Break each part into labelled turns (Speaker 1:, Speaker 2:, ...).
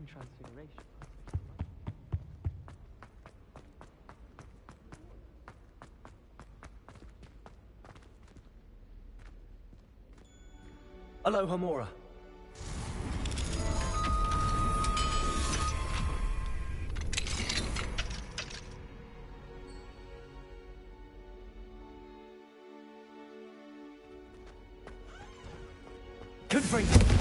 Speaker 1: in transfiguration.
Speaker 2: Aloha Mora. Confront.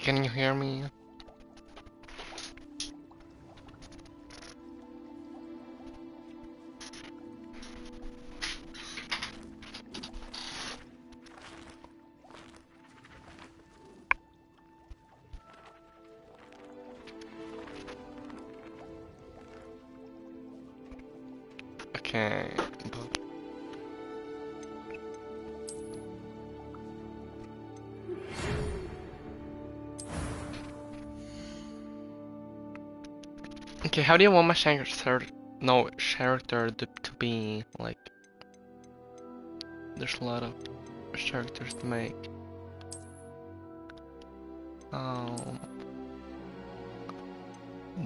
Speaker 3: Can you hear me? Okay, but okay, how do you want my character to be? Like, there's a lot of characters to make.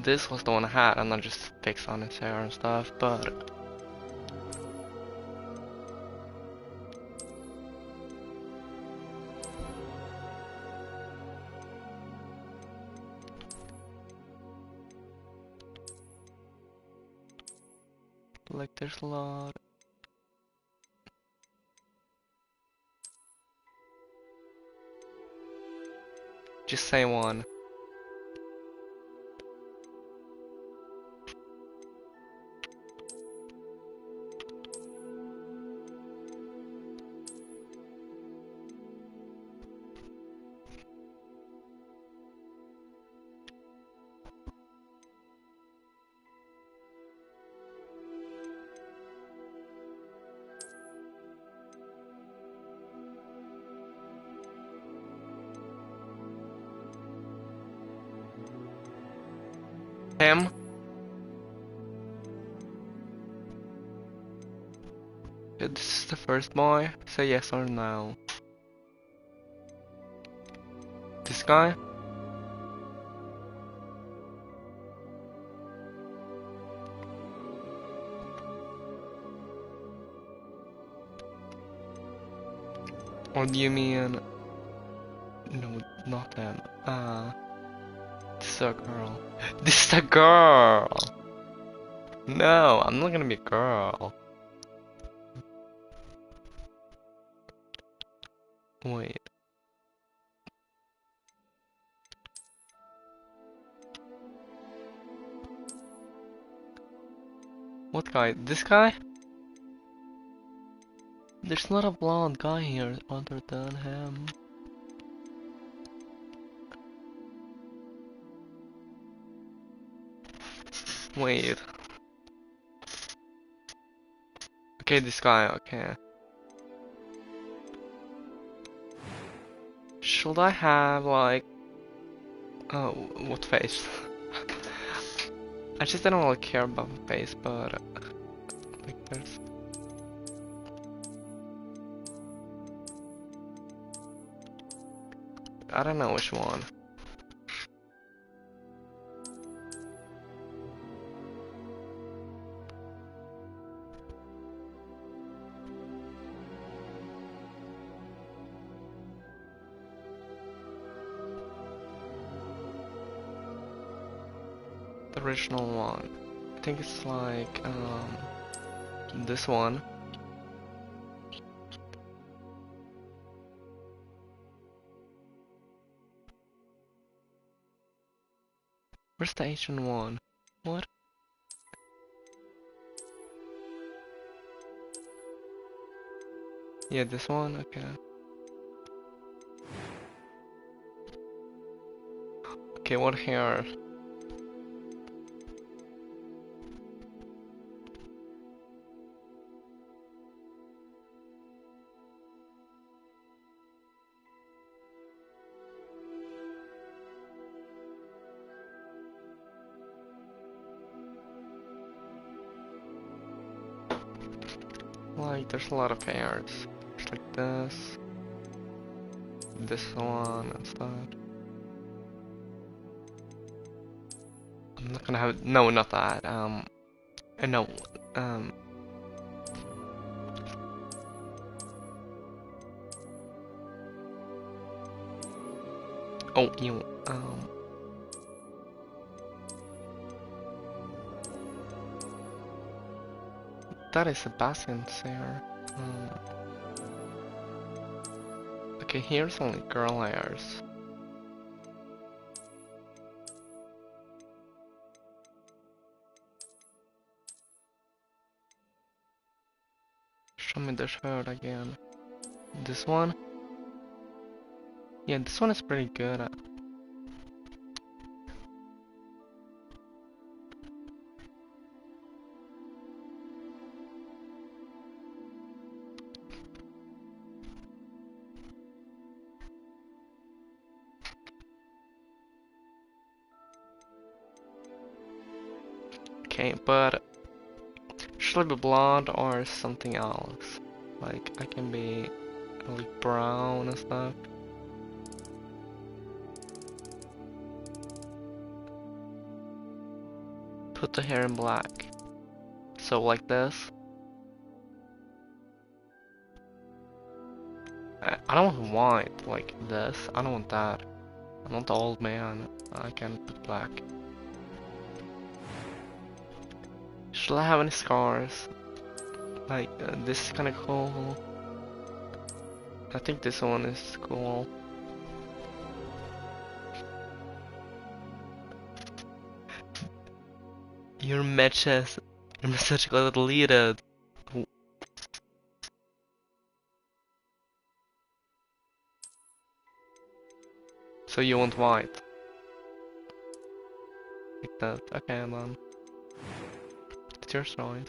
Speaker 3: This was the one I had, and I just fixed on his hair and stuff, but like there's a lot. Just say one. Him? Yeah, this is the first boy. Say yes or no. This guy? Or do you mean... No, not them. This is a girl. This is a girl! No, I'm not gonna be a girl. Wait. What guy? This guy? There's not a blonde guy here other than him. Wait. Okay, this guy, okay. Should I have like... Oh, what face? I just don't really care about the face, but... like there's... I don't know which one. The original one. I think it's like, this one. Where's the Asian one? What? Yeah, this one? Okay. Okay, what hair? Like, there's a lot of hairs. It's like this one and stuff. I'm not gonna have, no, not that, no, um, oh, you, that is Sebastian's hair. Okay, here's only girl hairs. Show me the shirt again. This one? Yeah, this one is pretty good. Okay, but should I be blonde or something else? Like, I can be like brown and stuff. Put the hair in black. So like this. I don't want white like this. I don't want that. I'm not the old man. I can put black. Should I have any scars? Like, this is kinda cool. I think this one is cool. Your message got deleted. So you want white? Like that. Okay, man. It's your choice.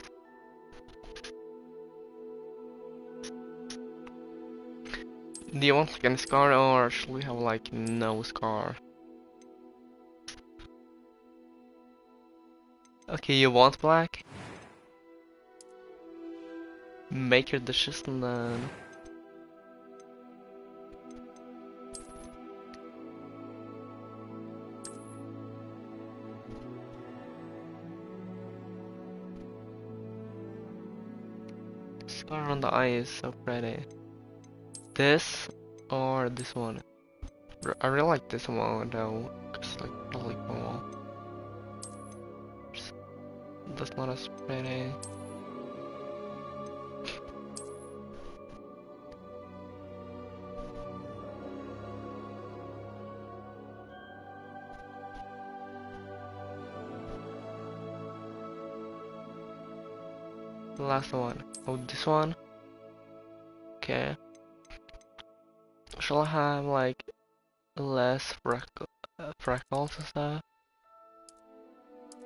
Speaker 3: Do you want like any scar or should we have like no scar? Okay, you want black? Make your dishes and then... Scar on the eye is so pretty. This or this one? I really like this one though, cause like I like them all. that's not as pretty. The last one. Oh, this one? Okay. Shall I have like less freckles and stuff?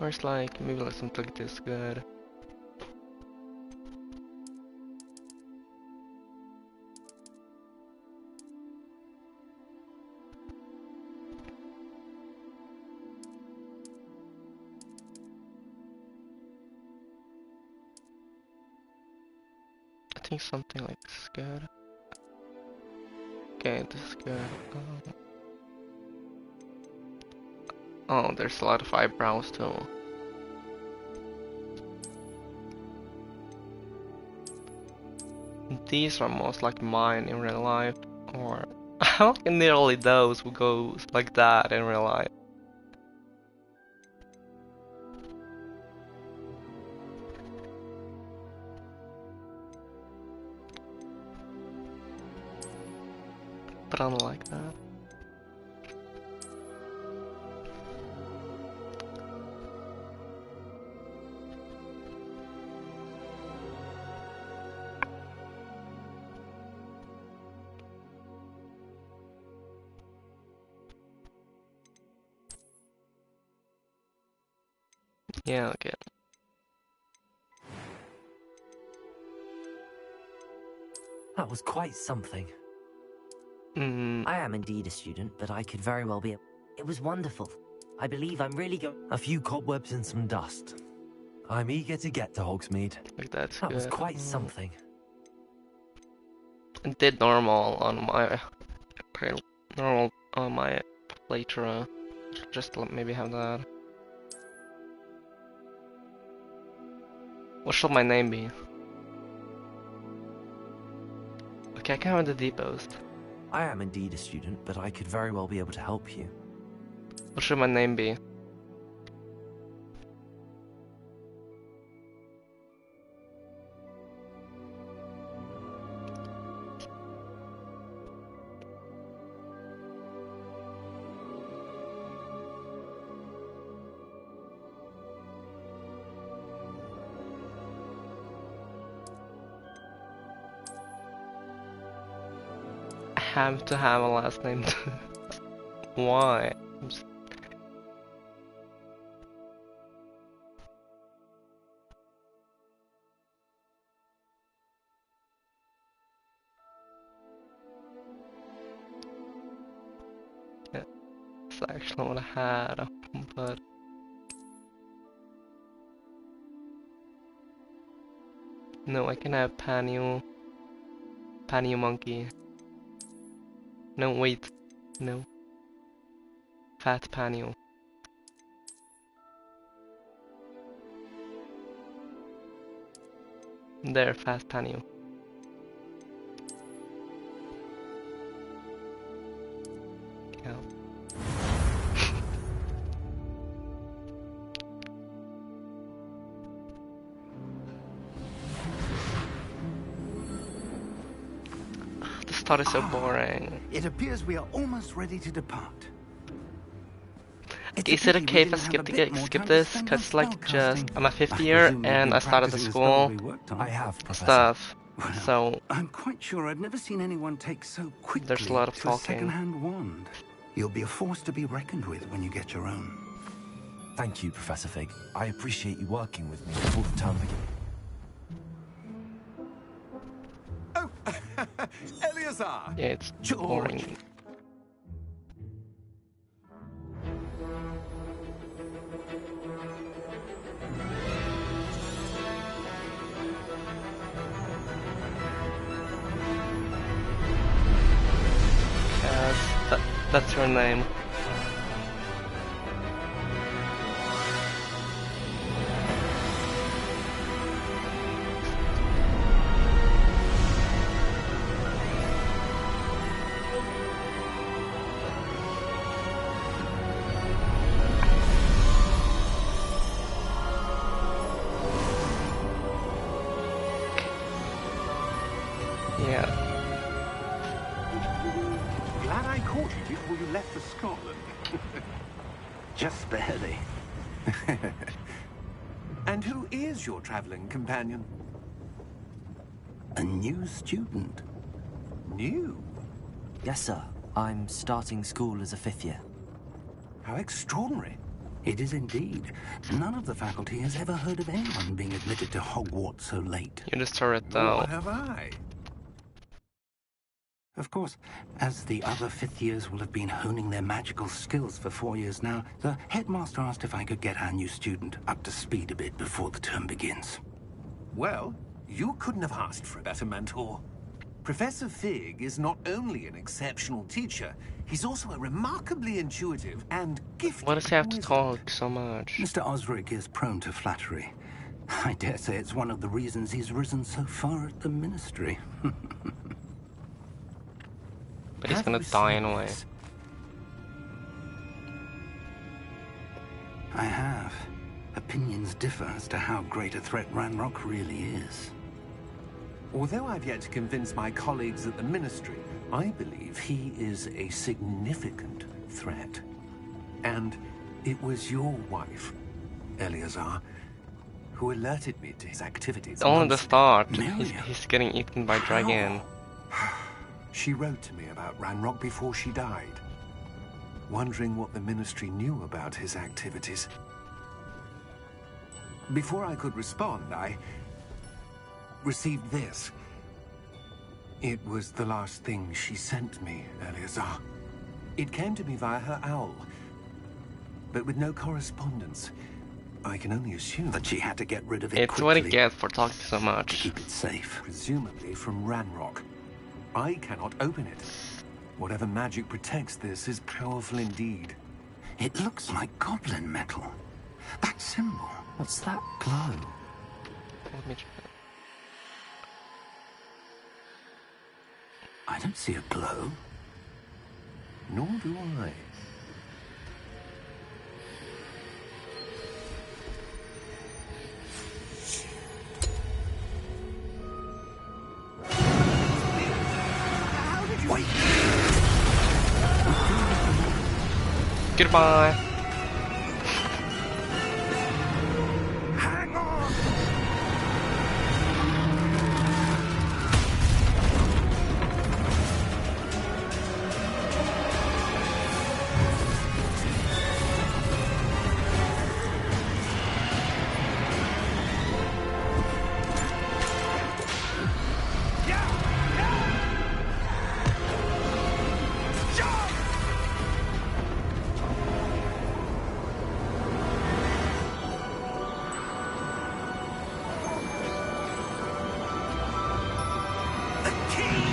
Speaker 3: Or it's like, maybe like something like this good. I think something like this is good. Okay, this is good. Oh, there's a lot of eyebrows too. These are most like mine in real life, or how can nearly those who goes like that in real life. But I don't like that. Yeah, okay.
Speaker 2: That was quite something.
Speaker 1: I am indeed a student, but I could very well be a... It was wonderful. I believe I'm really going...
Speaker 2: A few cobwebs and some dust. I'm eager to get to Hogsmeade.
Speaker 3: Like that's
Speaker 2: That
Speaker 3: good.
Speaker 2: was quite something.
Speaker 3: I did normal on my playthrough. Just to maybe have that. What should my name be? Okay, I can have the depost.
Speaker 2: I am indeed a student, but I could very well be able to help you.
Speaker 3: What should my name be? Have to have a last name. Why? Yeah, that's actually what I had, but no, I can have Panyu Monkey. No, wait. No. Fat Panyu. There, Fat Panyu. Yeah. The start is so boring.
Speaker 4: It appears we are almost ready to depart.
Speaker 3: Is it okay if I skip this? Cause it's like just I'm a fifth year and I started the school
Speaker 2: I have, Professor.
Speaker 3: stuff.
Speaker 4: Well,
Speaker 3: So
Speaker 4: I'm quite sure I've never seen anyone take so quickly
Speaker 3: there's a lot of
Speaker 4: to a
Speaker 3: talking.
Speaker 4: second-hand wand. You'll be a force to be reckoned with when you get your own.
Speaker 2: Thank you, Professor Fig. I appreciate you working with me before the term begins.
Speaker 4: Oh, Eleazar!
Speaker 3: Yeah, it's
Speaker 4: George.
Speaker 3: boring. Yes, that's her name.
Speaker 4: Scotland?
Speaker 5: Just barely.
Speaker 4: And who is your traveling companion?
Speaker 5: A new student.
Speaker 4: New?
Speaker 1: Yes, sir. I'm starting school as a 5th year.
Speaker 4: How extraordinary.
Speaker 5: It is indeed. None of the faculty has ever heard of anyone being admitted to Hogwarts so late.
Speaker 3: You just tore it
Speaker 4: Nor
Speaker 3: down.
Speaker 4: have I.
Speaker 5: Of course, as the other 5th years will have been honing their magical skills for 4 years now, the headmaster asked if I could get our new student up to speed a bit before the term begins.
Speaker 4: Well, you couldn't have asked for a better mentor. Professor Fig is not only an exceptional teacher, he's also a remarkably intuitive and gifted
Speaker 3: Why does he have to
Speaker 4: wizard.
Speaker 3: talk so much?
Speaker 5: Mr. Osric is prone to flattery. I dare say it's one of the reasons he's risen so far at the Ministry.
Speaker 3: But he's
Speaker 4: Have
Speaker 3: gonna
Speaker 4: you
Speaker 3: die
Speaker 4: seen
Speaker 3: anyway.
Speaker 4: this?
Speaker 5: I have. Opinions differ as to how great a threat Ranrock really is.
Speaker 4: Although I've yet to convince my colleagues at the Ministry, I believe he is a significant threat. And it was your wife, Eleazar, who alerted me to his activities.
Speaker 3: Only the
Speaker 4: months ago.
Speaker 3: start.
Speaker 5: Miriam.
Speaker 3: He's getting eaten by dragon.
Speaker 4: She wrote to me about Ranrock before she died, wondering what the Ministry knew about his activities. Before I could respond, I received this. It was the last thing she sent me, Eleazar. It came to me via her owl, but with no correspondence. I can only assume
Speaker 5: But she had to get rid of it
Speaker 3: It's
Speaker 5: quickly
Speaker 3: what it gets for talking so
Speaker 5: to
Speaker 3: much.
Speaker 5: keep it safe.
Speaker 4: presumably from Ranrock. I cannot open it. Whatever magic protects this is powerful indeed.
Speaker 5: It looks like goblin metal. That symbol.
Speaker 1: What's that glow?
Speaker 3: Let me try.
Speaker 5: I don't see a glow.
Speaker 4: Nor do I.
Speaker 5: Wait.
Speaker 3: Goodbye.
Speaker 5: Hang on. The key.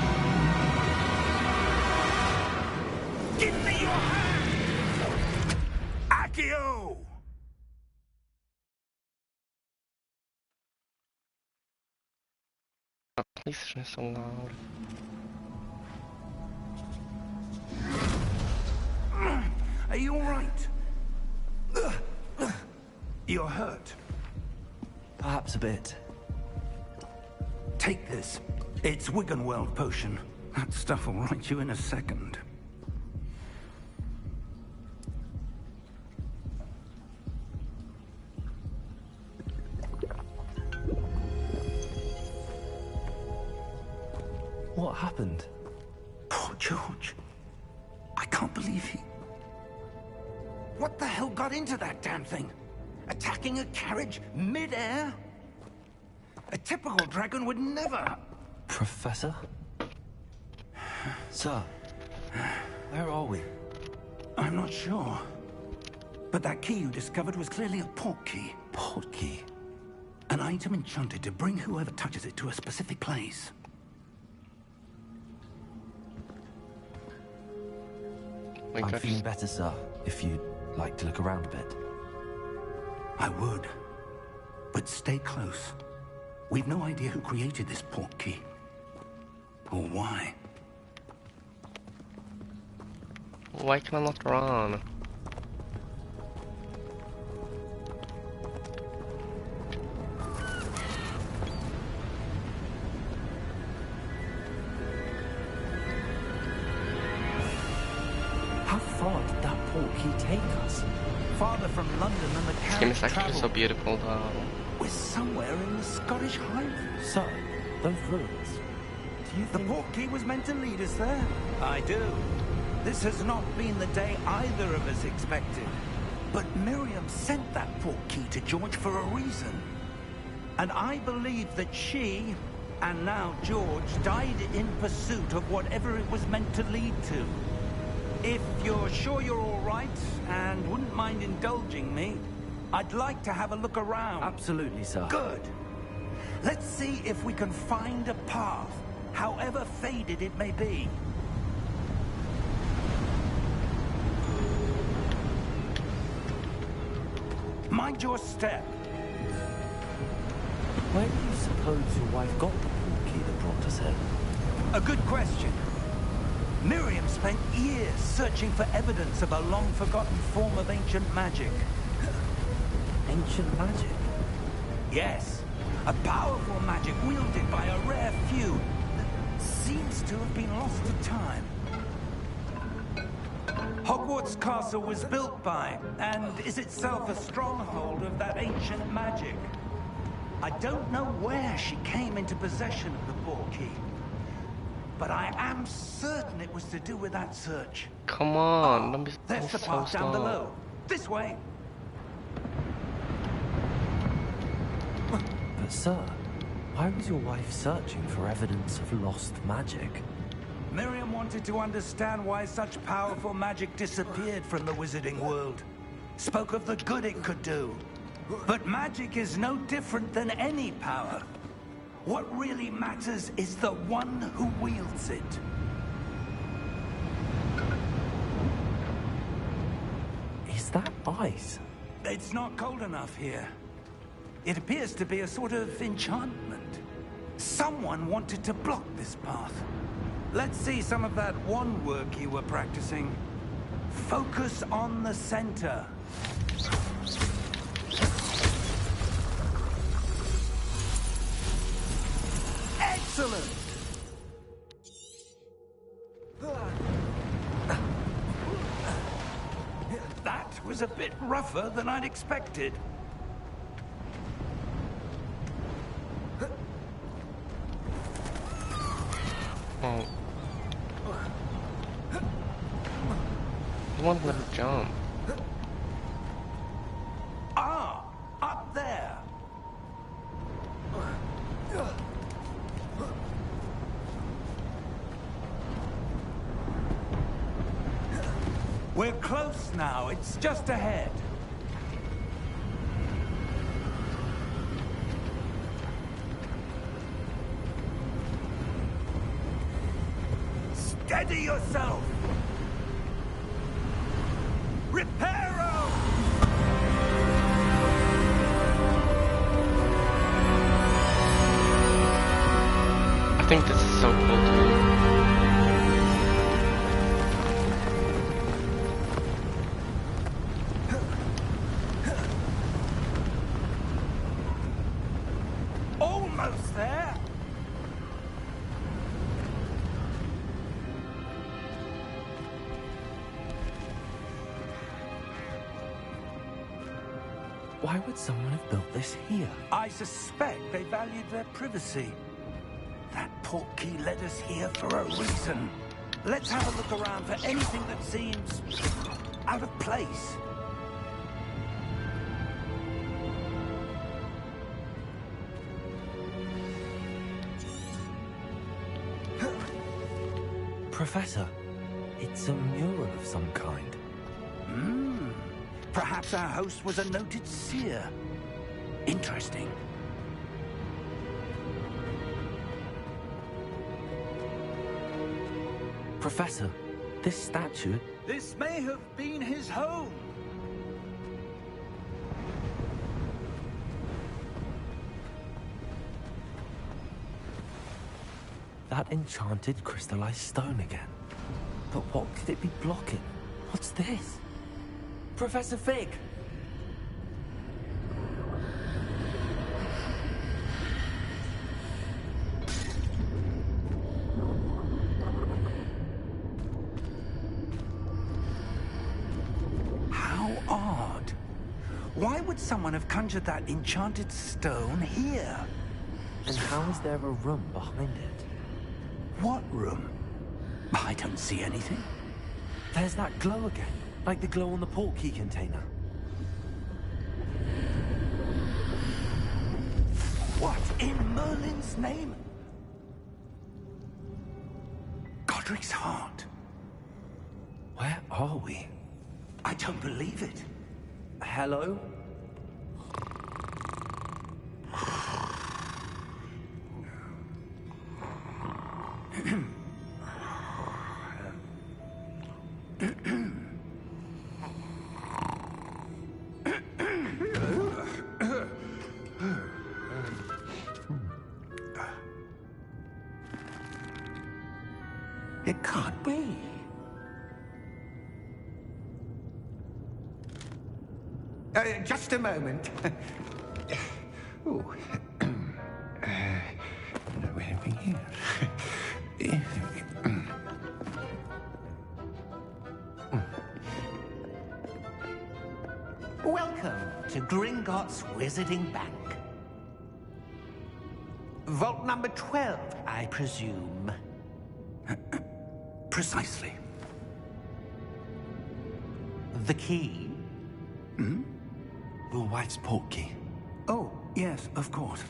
Speaker 5: Give me your hand. Accio.
Speaker 3: Please not so loud.
Speaker 5: Are you all right? You're hurt.
Speaker 2: Perhaps a bit.
Speaker 5: Take this. It's Wiggenweld potion. That stuff will right you in a second.
Speaker 2: What happened?
Speaker 5: Poor George. I can't believe he... What the hell got into that damn thing? Attacking a carriage mid-air? A typical dragon would never...
Speaker 2: Professor? Sir, where are we?
Speaker 5: I'm not sure. But that key you discovered was clearly a port key.
Speaker 2: Port key?
Speaker 5: An item enchanted to bring whoever touches it to a specific place.
Speaker 3: We
Speaker 2: I'm
Speaker 3: got
Speaker 2: feeling better, sir, if you'd like to look around a bit.
Speaker 5: I would. But stay close. We've no idea who created this port key. Or why.
Speaker 3: Why can I not run?
Speaker 2: How far did that portkey take us?
Speaker 5: Farther from London than the
Speaker 3: This game
Speaker 5: carriage
Speaker 3: is actually so
Speaker 5: travelled.
Speaker 3: beautiful though.
Speaker 5: We're somewhere in the Scottish Highlands.
Speaker 2: Sir, those ruins. Do you
Speaker 5: The
Speaker 2: think...
Speaker 5: portkey was meant to lead us there. I do. This has not been the day either of us expected. But Miriam sent that portkey to George for a reason. And I believe that she, and now George, died in pursuit of whatever it was meant to lead to. If you're sure you're all right, and wouldn't mind indulging me, I'd like to have a look around.
Speaker 2: Absolutely, sir.
Speaker 5: Good. Let's see if we can find a path, however faded it may be. Mind your step.
Speaker 2: Where do you suppose your wife got the portkey that brought us here?
Speaker 5: A good question. Miriam spent years searching for evidence of a long-forgotten form of ancient magic.
Speaker 2: Ancient magic?
Speaker 5: Yes, a powerful magic wielded by a rare few that seems to have been lost to time. Hogwarts Castle was built by, and is itself a stronghold of that ancient magic. I don't know where she came into possession of the portkey, but I am certain it was to do with that search.
Speaker 3: Come on, don't be
Speaker 5: There's the
Speaker 3: so
Speaker 5: path down
Speaker 3: slow.
Speaker 5: below. This way.
Speaker 2: But sir, why was your wife searching for evidence of lost magic?
Speaker 5: Miriam wanted to understand why such powerful magic disappeared from the wizarding world. Spoke of the good it could do. But magic is no different than any power. What really matters is the one who wields it.
Speaker 2: Is that ice?
Speaker 5: It's not cold enough here. It appears to be a sort of enchantment. Someone wanted to block this path. Let's see some of that wand work you were practicing. Focus on the center. Excellent! That was a bit rougher than I'd expected.
Speaker 3: Oh. I want to let him jump.
Speaker 5: Ah, up there. We're close now. It's just ahead. Steady yourself. Reparo!
Speaker 3: I think this is so cool too.
Speaker 5: Almost there.
Speaker 2: Why would someone have built this here?
Speaker 5: I suspect they valued their privacy. That portkey led us here for a reason. Let's have a look around for anything that seems out of place.
Speaker 2: Professor, it's a mural of some kind.
Speaker 5: Perhaps our host was a noted seer. Interesting.
Speaker 2: Professor, this statue...
Speaker 5: This may have been his home.
Speaker 2: That enchanted crystallized stone again. But what could it be blocking? What's this? Professor Fig!
Speaker 5: odd. Why would someone have conjured that enchanted stone here?
Speaker 2: And how is there a room behind it?
Speaker 5: What room? I don't see anything.
Speaker 2: There's that glow again, like the glow on the portkey container.
Speaker 5: What in Merlin's name? Godric's heart.
Speaker 2: Where are we?
Speaker 5: I don't believe it.
Speaker 2: Hello?
Speaker 5: It can't be. Just a moment. Ooh. Anything here? Welcome to Gringotts Wizarding Bank. Vault number 12, I presume. Precisely. The key?
Speaker 2: Hmm? Will White's portkey.
Speaker 5: Oh, yes, of course.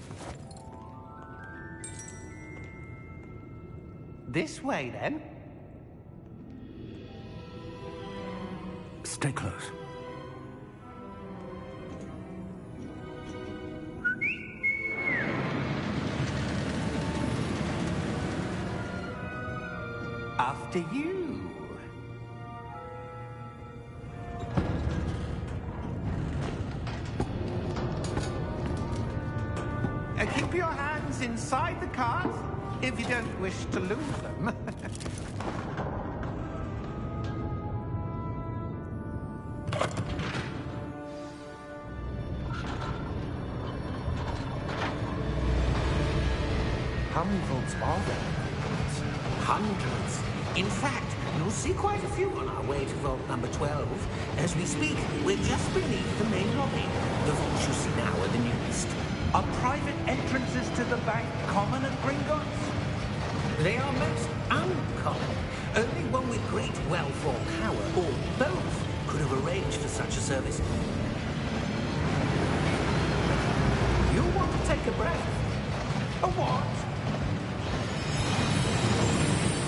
Speaker 5: This way, then. Stay close. After you. Keep your hands inside the cart if you don't wish to lose them.
Speaker 2: How many vaults are there?
Speaker 5: Hundreds. In fact, you'll see quite a few on our way to vault number 12. As we speak, we're just beneath the main lobby. The vaults you see now are the newest. Are private entrances to the bank common at Gringotts? They are most uncommon. Only one with great wealth or power, or both, could have arranged for such a service. You'll want to take a breath. A what?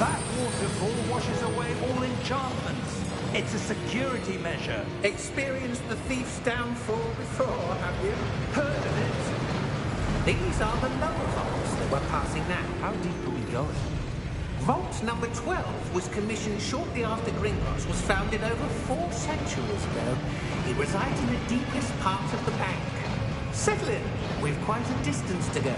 Speaker 5: That waterfall washes away all enchantments. It's a security measure. Experienced the thief's downfall before, have you? Heard of it? These are the lower vaults that we're passing now.
Speaker 2: How deep are we going?
Speaker 5: Vault number 12 was commissioned shortly after Gringotts was founded over 4 centuries ago. It resides in the deepest part of the bank. Settle in. We've quite a distance to go.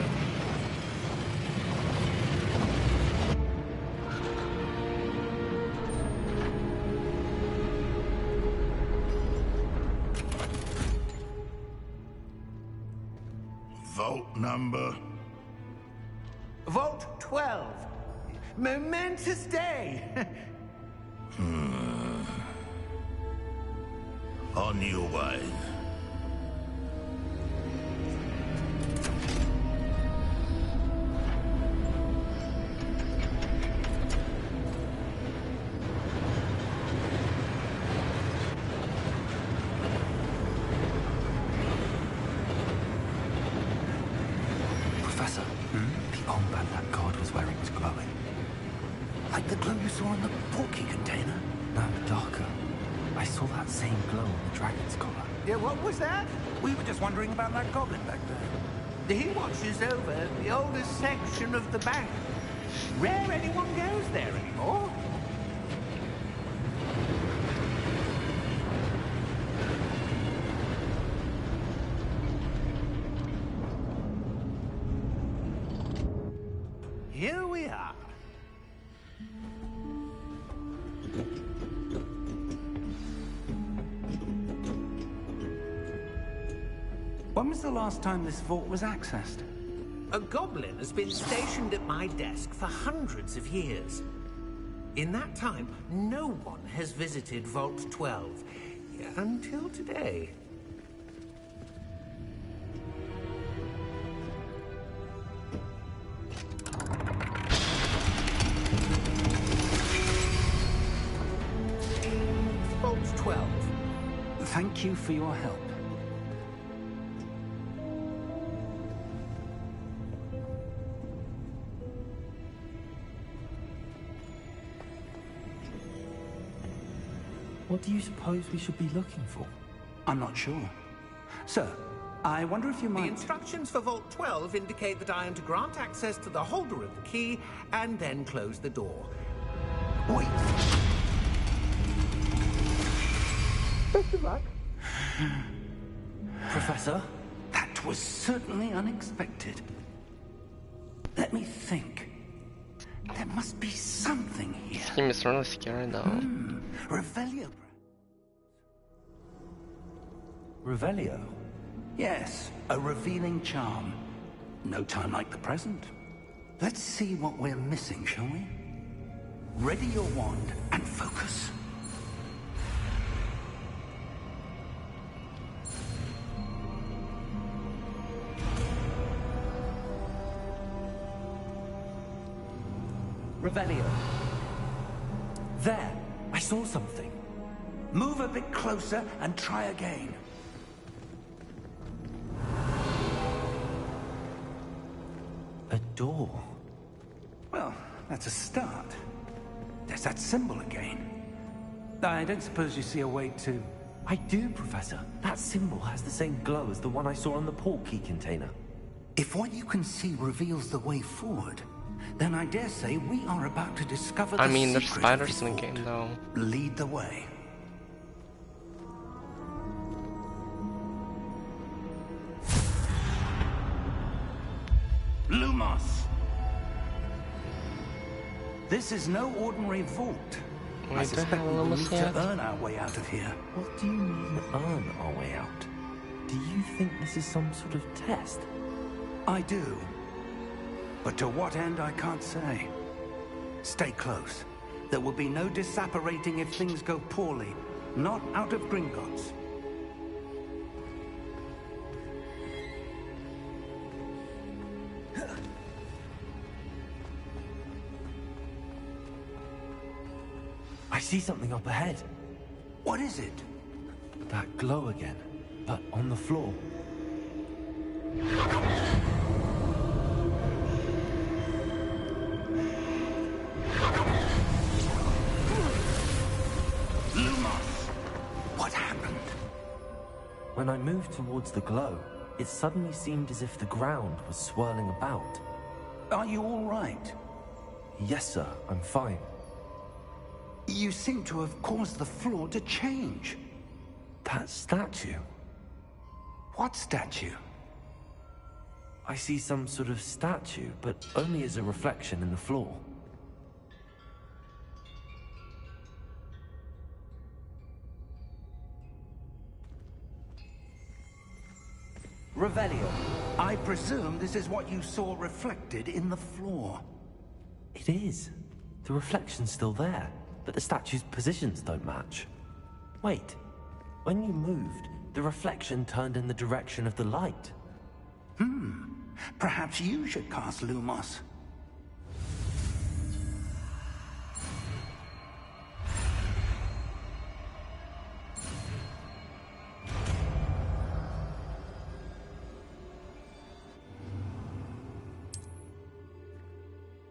Speaker 6: Vault number?
Speaker 5: Vault 12. Momentous day.
Speaker 6: On your way.
Speaker 2: Professor, the armband that guard was wearing was glowing.
Speaker 5: Like the glow you saw in the portkey container?
Speaker 2: No, darker. I saw that same glow on the dragon's collar.
Speaker 5: Yeah, what was that? We were just wondering about that goblin back there. He watches over the oldest section of the bank. Rare anyone goes there anymore. Here we are. When was the last time this vault was accessed? A goblin has been stationed at my desk for hundreds of years. In that time, no one has visited Vault 12.
Speaker 4: until today. Vault 12.
Speaker 5: Thank you for your help.
Speaker 2: What do you suppose we should be looking for?
Speaker 5: I'm not sure. Sir, I wonder if you
Speaker 4: The
Speaker 5: might...
Speaker 4: instructions for Vault 12 indicate that I am to grant access to the holder of the key and then close the door.
Speaker 5: Wait.
Speaker 4: Best of luck.
Speaker 2: Professor?
Speaker 5: That was certainly unexpected. Let me think. There must be something here.
Speaker 3: This game is really scary though.
Speaker 5: Revelio.
Speaker 2: Revelio?
Speaker 5: Yes, a revealing charm. No time like the present. Let's see what we're missing, shall we? Ready your wand and focus.
Speaker 2: Revelio. There! I saw something.
Speaker 5: Move a bit closer and try again.
Speaker 2: A door.
Speaker 5: Well, that's a start. There's that symbol again. I don't suppose you see a way to...
Speaker 2: I do, Professor. That symbol has the same glow as the one I saw on the port key container.
Speaker 5: If what you can see reveals the way forward, then I dare say we are about to discover the
Speaker 3: I mean, there's
Speaker 5: secret of
Speaker 3: spiders
Speaker 5: this
Speaker 3: in the
Speaker 5: vault.
Speaker 3: game though.
Speaker 5: Lead the way. Lumos! This is no ordinary vault. I
Speaker 3: Wait, the
Speaker 5: suspect
Speaker 3: hell
Speaker 5: we will
Speaker 3: almost
Speaker 5: need to
Speaker 3: yet?
Speaker 5: earn our way out of here.
Speaker 2: What do you mean, earn our way out? Do you think this is some sort of test?
Speaker 5: I do. But to what end, I can't say. Stay close. There will be no disapparating if things go poorly. Not out of Gringotts.
Speaker 2: I see something up ahead.
Speaker 5: What is it?
Speaker 2: That glow again, but on the floor.
Speaker 5: Lumos! What happened?
Speaker 2: When I moved towards the glow, it suddenly seemed as if the ground was swirling about.
Speaker 5: Are you all right?
Speaker 2: Yes, sir, I'm fine.
Speaker 5: You seem to have caused the floor to change.
Speaker 2: That statue.
Speaker 5: What statue?
Speaker 2: I see some sort of statue, but only as a reflection in the floor.
Speaker 5: Revelio. I presume this is what you saw reflected in the floor.
Speaker 2: It is. The reflection's still there, but the statue's positions don't match. Wait. When you moved, the reflection turned in the direction of the light.
Speaker 5: Perhaps you should cast Lumos.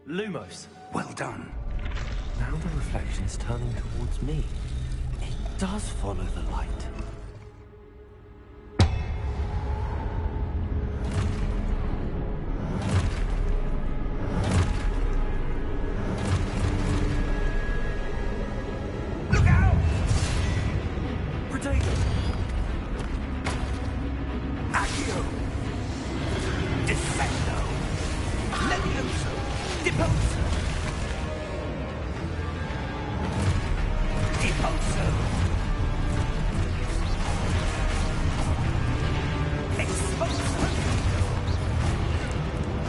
Speaker 2: Lumos!
Speaker 5: Well done.
Speaker 2: Now the reflection is turning towards me. It does follow the light.
Speaker 5: Look out!
Speaker 2: Potato!
Speaker 5: Accio! Defendo! Levioso! Deposo! Deposo! Exposo!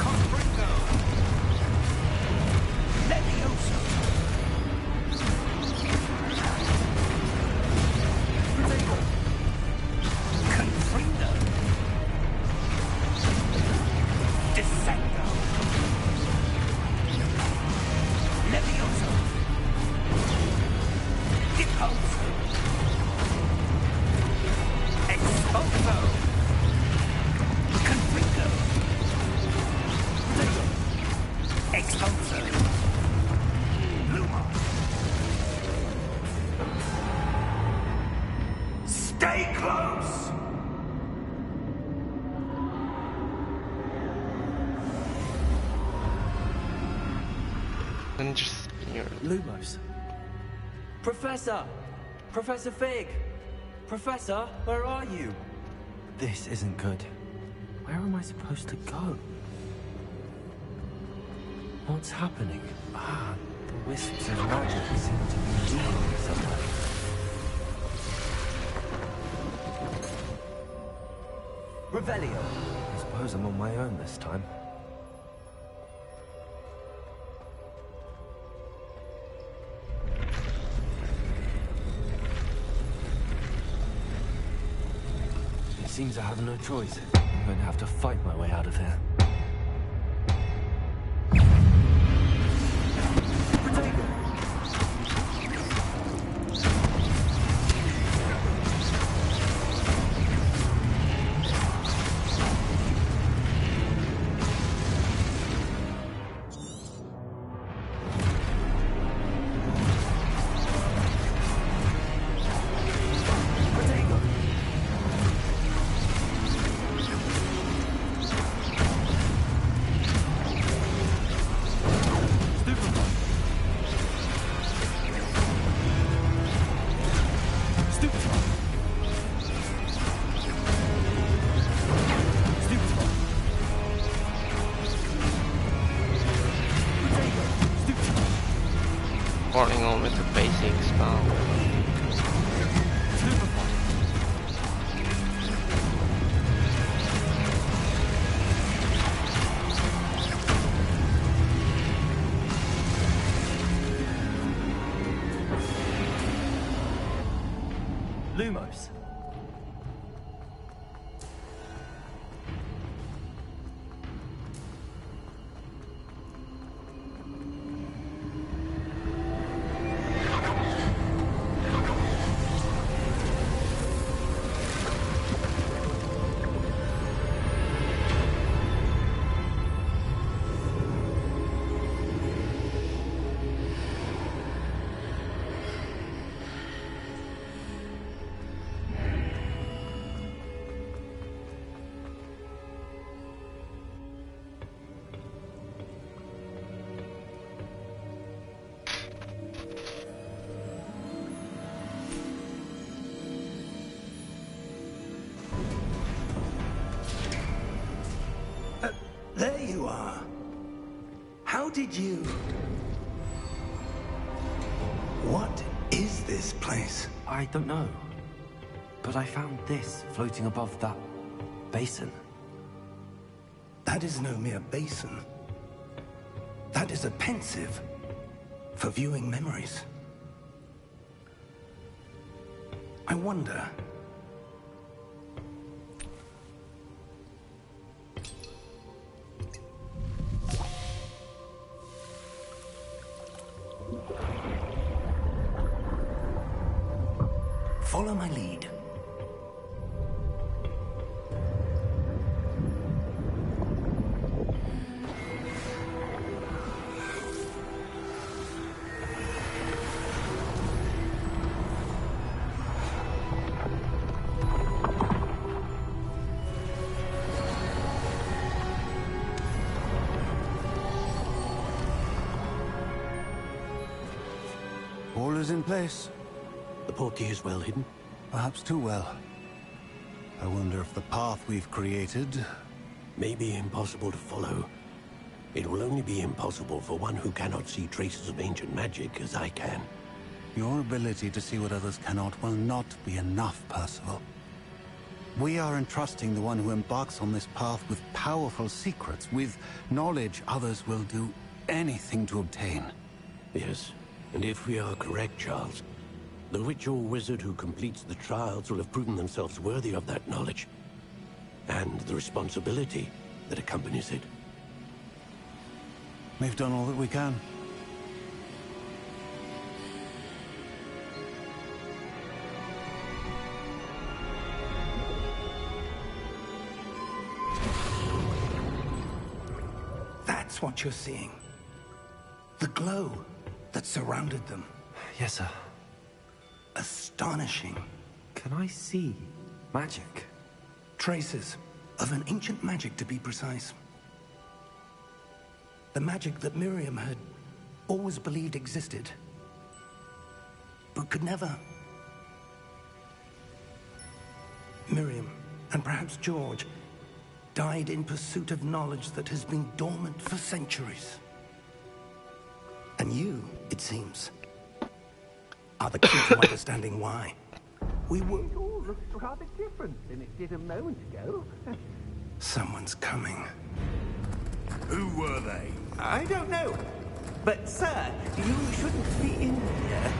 Speaker 5: Confringo! Levioso! Potato! Expulso! Confringo! Expulso! Lumos! Stay close!
Speaker 3: And just here.
Speaker 2: Lumos. Professor! Professor Fig! Professor, where are you? This isn't good. Where am I supposed to go? What's happening? Ah, the wisps of magic seem to be leading me somewhere. Revelio! I suppose I'm on my own this time. It seems I have no choice. I'm going to have to fight my way out of here.
Speaker 3: Starting on with the basic spell.
Speaker 2: Lumos.
Speaker 5: There you are. How did you... What is this place?
Speaker 2: I don't know. But I found this floating above that basin.
Speaker 5: That is no mere basin. That is a pensive for viewing memories. I wonder... Follow my lead.
Speaker 7: All is in place.
Speaker 8: The portkey is well hidden.
Speaker 7: Perhaps too well. I wonder if the path we've created...
Speaker 8: May be impossible to follow. It will only be impossible for one who cannot see traces of ancient magic as I can.
Speaker 7: Your ability to see what others cannot will not be enough, Percival. We are entrusting the one who embarks on this path with powerful secrets, with knowledge others will do anything to obtain.
Speaker 8: Yes, and if we are correct, Charles, the witch or wizard who completes the trials will have proven themselves worthy of that knowledge, and the responsibility that accompanies it.
Speaker 7: We've done all that we can.
Speaker 5: That's what you're seeing. The glow that surrounded them.
Speaker 2: Yes, sir.
Speaker 5: Astonishing.
Speaker 2: Can I see magic?
Speaker 5: Traces of an ancient magic, to be precise. The magic that Miriam had always believed existed, but could never. Miriam, and perhaps George, died in pursuit of knowledge that has been dormant for centuries. And you, it seems, are the key to understanding why. We were...
Speaker 9: It all looks rather different than it did a moment ago.
Speaker 5: Someone's coming.
Speaker 6: Who were they?
Speaker 9: I don't know. But, sir, you shouldn't be in here.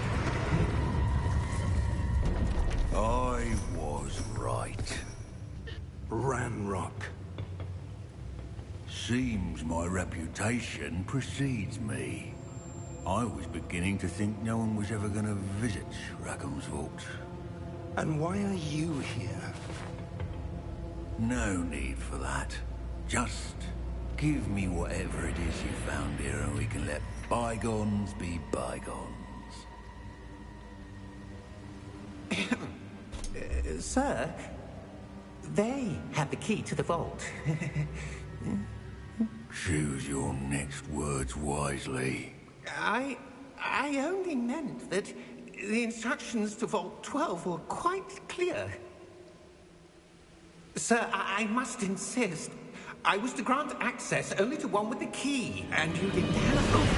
Speaker 6: I was right.
Speaker 5: Ranrock.
Speaker 6: Seems my reputation precedes me. I was beginning to think no one was ever going to visit Rackham's vault.
Speaker 5: And why are you here?
Speaker 6: No need for that. Just give me whatever it is you found here and we can let bygones be bygones.
Speaker 9: Sir, they have the key to the vault.
Speaker 6: Choose your next words wisely.
Speaker 9: I only meant that the instructions to Vault 12 were quite clear. Sir, I must insist. I was to grant access only to one with the key, and you didn't have...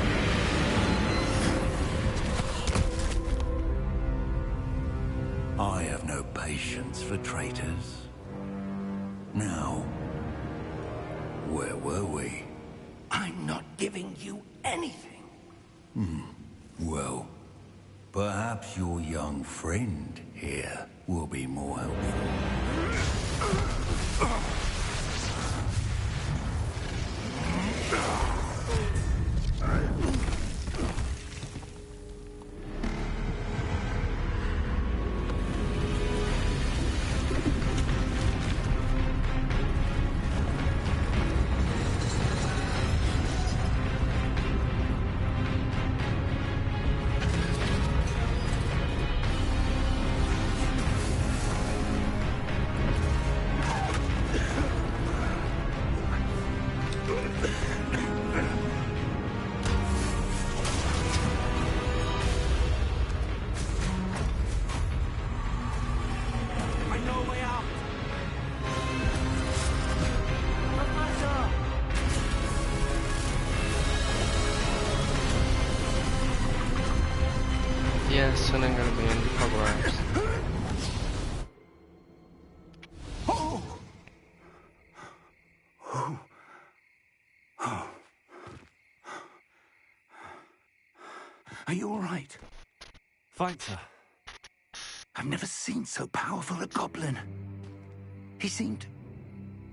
Speaker 6: I have no patience for traitors. Now, where were we?
Speaker 5: I'm not giving you anything.
Speaker 6: Well, perhaps your young friend here will be more helpful.
Speaker 3: Yeah, soon I'm gonna be in progress.
Speaker 5: Are you all right?
Speaker 2: Thanks, sir.
Speaker 5: I've never seen so powerful a goblin. He seemed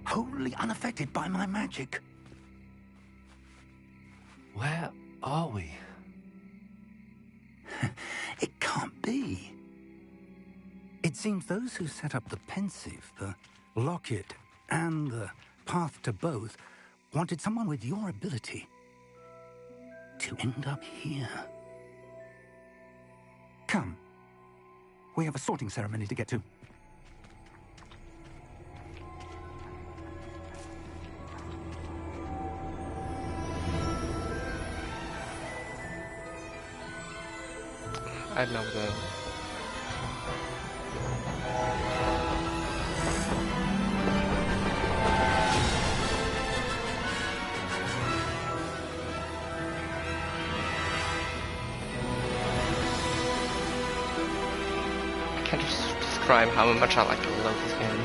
Speaker 5: wholly unaffected by my magic.
Speaker 2: Where are we?
Speaker 5: It can't be. It seems those who set up the pensive, the locket, and the path to both wanted someone with your ability to end up here. Come. We have a sorting ceremony to get to.
Speaker 3: I love that. I can't just describe how much I love this game.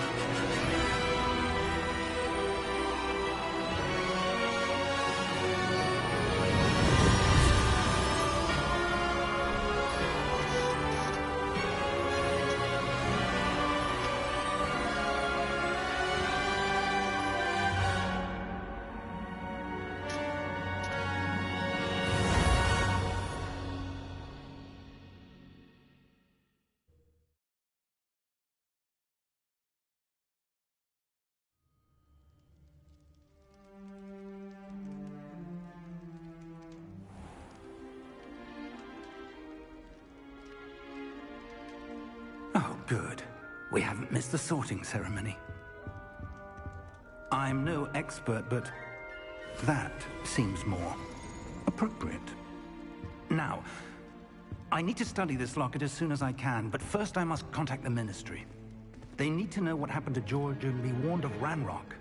Speaker 5: good. We haven't missed the sorting ceremony. I'm no expert, but that seems more appropriate. Now, I need to study this locket as soon as I can, but first I must contact the Ministry. They need to know what happened to George and be warned of Ranrock.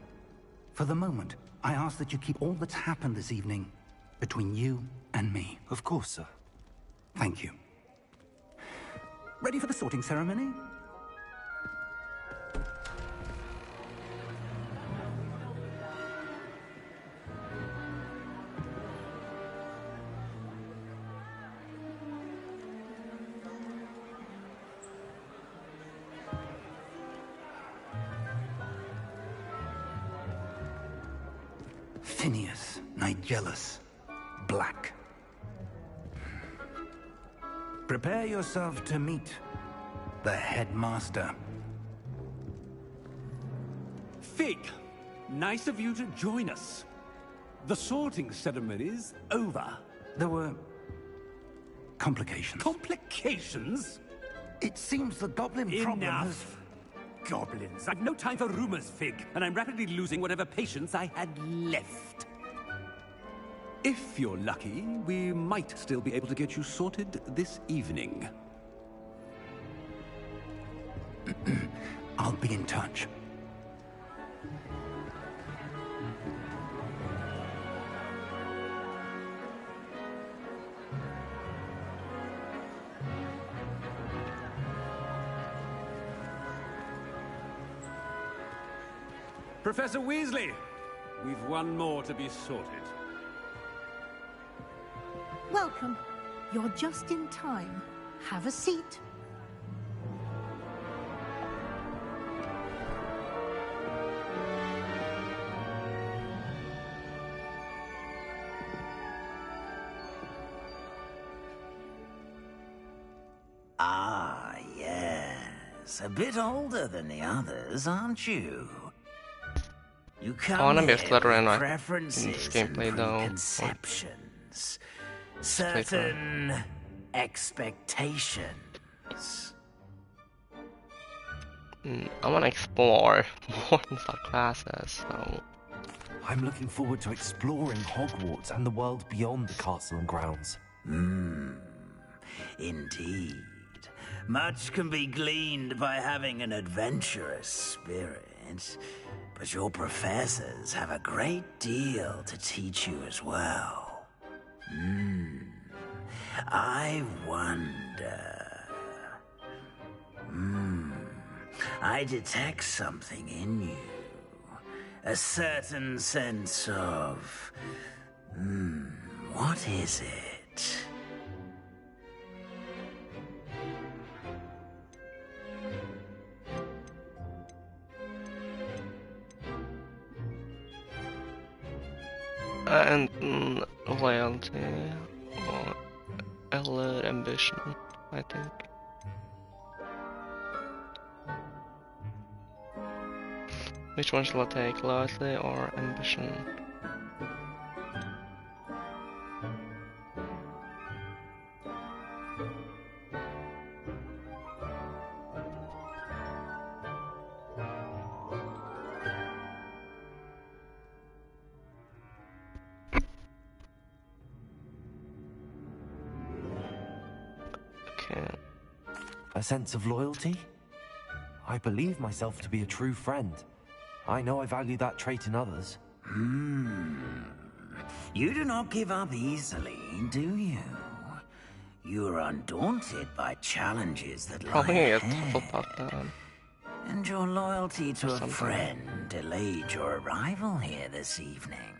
Speaker 5: For the moment, I ask that you keep all that's happened this evening between you and me.
Speaker 2: Of course, sir.
Speaker 5: Thank you. Ready for the sorting ceremony? Phineas, Nigellus, Black. Prepare yourself to meet the headmaster.
Speaker 10: Fig, nice of you to join us. The sorting ceremony's over.
Speaker 5: There were complications.
Speaker 10: Complications?
Speaker 5: It seems the goblin problem has...
Speaker 10: Enough! Goblins. I've no time for rumors, Fig, and I'm rapidly losing whatever patience I had left. If you're lucky, we might still be able to get you sorted this evening.
Speaker 5: I'll be in touch.
Speaker 10: Professor Weasley, we've one more to be sorted.
Speaker 11: Welcome. You're just in time. Have a seat.
Speaker 12: Ah, yes. A bit older than the others, aren't you? You come here with preferences and preconceptions. Certain expectations.
Speaker 3: I want to explore more in our classes, so...
Speaker 2: I'm looking forward to exploring Hogwarts and the world beyond the castle and grounds.
Speaker 12: Indeed. Much can be gleaned by having an adventurous spirit, but your professors have a great deal to teach you as well. I wonder... I detect something in you. A certain sense of... what is it?
Speaker 3: And loyalty or alert ambition, I think. Which one shall I take, loyalty or ambition?
Speaker 2: A sense of loyalty? I believe myself to be a true friend. I know I value that trait in others.
Speaker 12: You do not give up easily, do you? You are undaunted by challenges that lie ahead. And your loyalty to a friend delayed your arrival here this evening.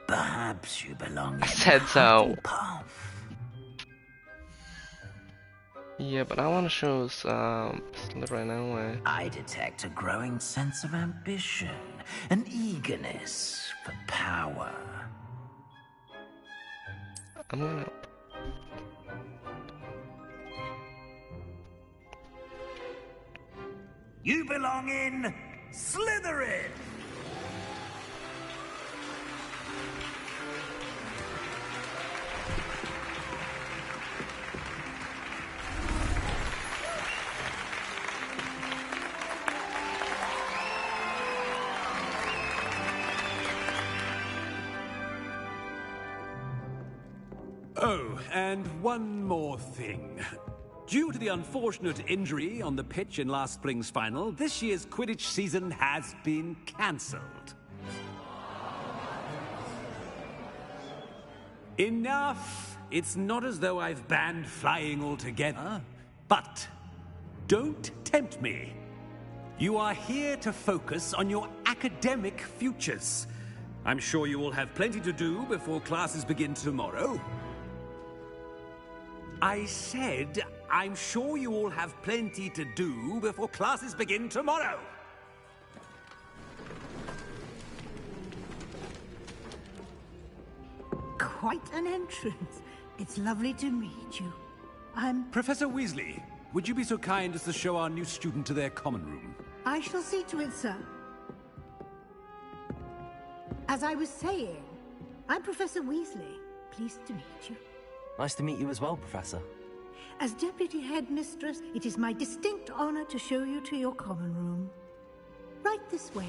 Speaker 12: Perhaps you belong in Hufflepuff.
Speaker 3: Yeah, but I want to choose Slytherin anyway.
Speaker 12: I detect a growing sense of ambition, an eagerness for power.
Speaker 3: I'm gonna...
Speaker 12: You belong in Slytherin!
Speaker 10: Oh, and one more thing. Due to the unfortunate injury on the pitch in last spring's final, this year's Quidditch season has been cancelled. Enough! It's not as though I've banned flying altogether. But don't tempt me. You are here to focus on your academic futures. I'm sure you will have plenty to do before classes begin tomorrow. I said, I'm sure you all have plenty to do before classes begin tomorrow.
Speaker 11: Quite an entrance. It's lovely to meet you. I'm...
Speaker 10: Professor Weasley, would you be so kind as to show our new student to their common room?
Speaker 11: I shall see to it, sir. As I was saying, I'm Professor Weasley. Pleased to meet you.
Speaker 2: Nice to meet you as well, Professor.
Speaker 11: As Deputy Headmistress, it is my distinct honor to show you to your common room. Right this way.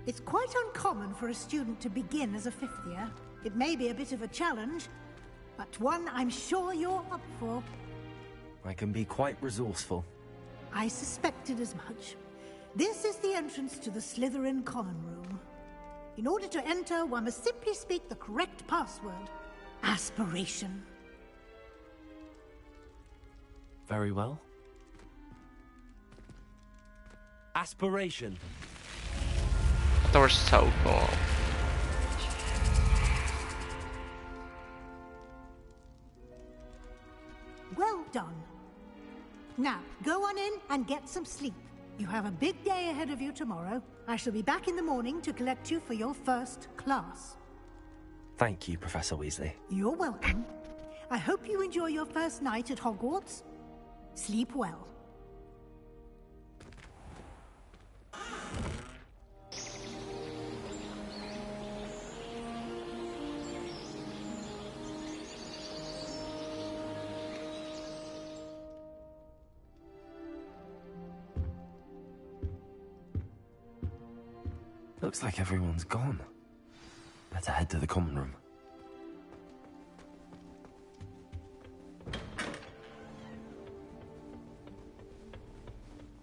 Speaker 11: It's quite uncommon for a student to begin as a fifth year. It may be a bit of a challenge, but one I'm sure you're up for.
Speaker 2: I can be quite resourceful.
Speaker 11: I suspected as much. This is the entrance to the Slytherin common room. In order to enter, one must simply speak the correct password. Aspiration.
Speaker 2: Very well. Aspiration.
Speaker 3: That was so cool.
Speaker 11: Well done. Now, go on in and get some sleep. You have a big day ahead of you tomorrow. I shall be back in the morning to collect you for your first class.
Speaker 2: Thank you, Professor Weasley.
Speaker 11: You're welcome. I hope you enjoy your first night at Hogwarts. Sleep well.
Speaker 2: Looks like everyone's gone. Better head to the common room.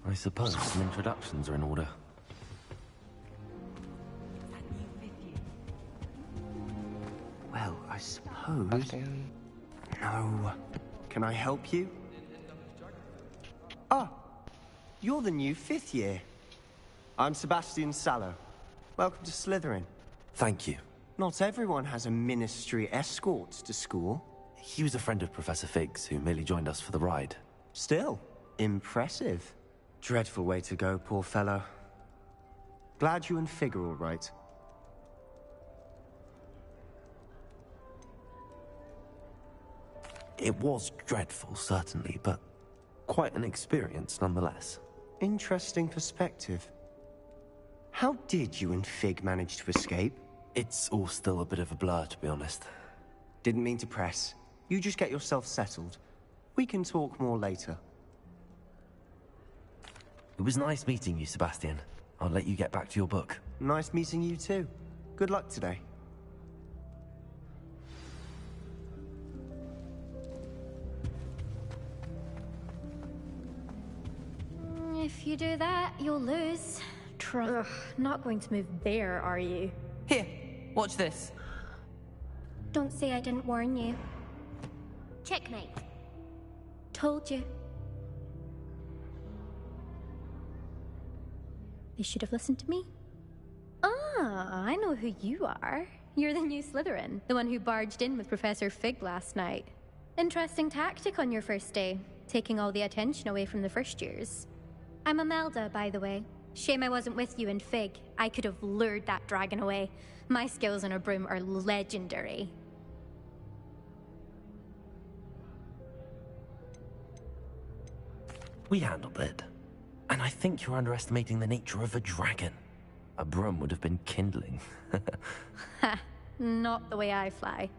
Speaker 2: I suppose some introductions are in order.
Speaker 13: Well, I suppose... No. Can I help you? Ah, you're the new fifth year. I'm Sebastian Sallow. Welcome to Slytherin.
Speaker 2: Thank you.
Speaker 13: Not everyone has a ministry escort to school.
Speaker 2: He was a friend of Professor Fig's, who merely joined us for the ride.
Speaker 13: Still, impressive. Dreadful way to go, poor fellow. Glad you and Fig are all right.
Speaker 2: It was dreadful, certainly, but quite an experience nonetheless.
Speaker 13: Interesting perspective. How did you and Fig manage to escape?
Speaker 2: It's all still a bit of a blur, to be honest.
Speaker 13: Didn't mean to press. You just get yourself settled. We can talk more later.
Speaker 2: It was nice meeting you, Sebastian. I'll let you get back to your book.
Speaker 13: Nice meeting you too. Good luck today.
Speaker 14: If you do that, you'll lose. Ugh, not going to move there, are you?
Speaker 15: Here, watch this.
Speaker 14: Don't say I didn't warn you. Checkmate. Told you. They should have listened to me. Ah, I know who you are. You're the new Slytherin, the one who barged in with Professor Fig last night. Interesting tactic on your first day, taking all the attention away from the first years. I'm Imelda, by the way. Shame I wasn't with you in Fig. I could have lured that dragon away. My skills on a broom are legendary.
Speaker 2: We handled it. And I think you're underestimating the nature of a dragon. A broom would have been kindling.
Speaker 14: Ha, not the way I fly.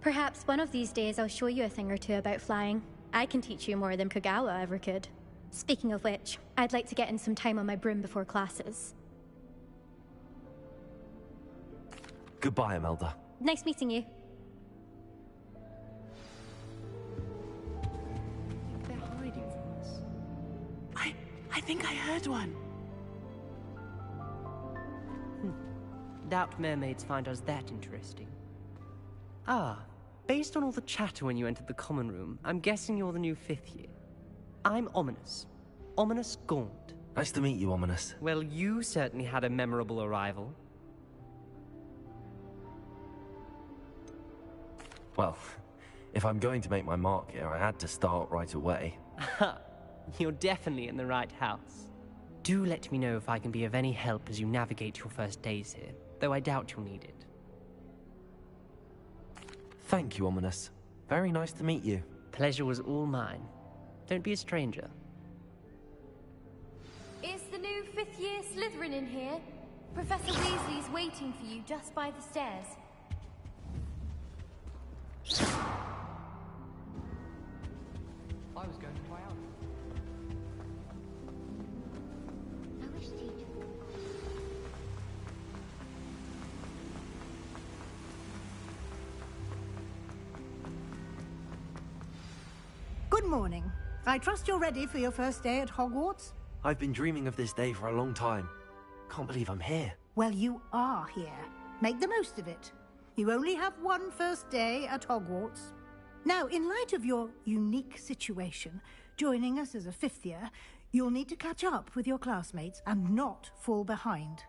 Speaker 14: Perhaps one of these days I'll show you a thing or two about flying. I can teach you more than Kogawa ever could. Speaking of which, I'd like to get in some time on my broom before classes.
Speaker 2: Goodbye, Imelda.
Speaker 14: Nice meeting you.
Speaker 15: They're hiding from us. I think I heard one. Doubt mermaids find us that interesting. Ah, based on all the chatter when you entered the common room, I'm guessing you're the new 5th year. I'm Ominous. Ominous Gaunt.
Speaker 2: Nice to meet you, Ominous.
Speaker 15: Well, you certainly had a memorable arrival.
Speaker 2: Well, if I'm going to make my mark here, I had to start right away.
Speaker 15: You're definitely in the right house. Do let me know if I can be of any help as you navigate your first days here, though I doubt you'll need it.
Speaker 2: Thank you, Ominous. Very nice to meet you.
Speaker 15: Pleasure was all mine. Don't be a stranger.
Speaker 16: Is the new 5th year Slytherin in here? Professor Weasley's waiting for you just by the stairs.
Speaker 15: I was going to try out.
Speaker 11: Good morning. I trust you're ready for your first day at Hogwarts?
Speaker 2: I've been dreaming of this day for a long time. Can't believe I'm here.
Speaker 11: Well, you are here. Make the most of it. You only have one first day at Hogwarts. Now, in light of your unique situation, joining us as a 5th year, you'll need to catch up with your classmates and not fall behind.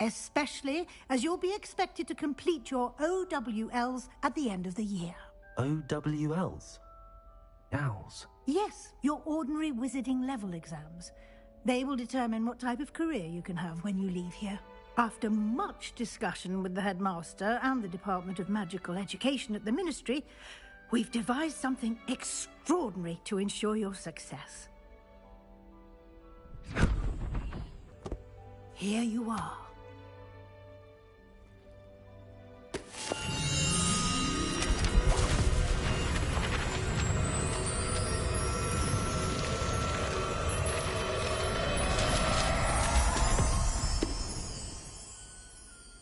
Speaker 11: Especially as you'll be expected to complete your OWLs at the end of the year.
Speaker 2: OWLs? Owls?
Speaker 11: Yes, your ordinary wizarding level exams. They will determine what type of career you can have when you leave here. After much discussion with the headmaster and the Department of Magical Education at the Ministry, we've devised something extraordinary to ensure your success. Here you are.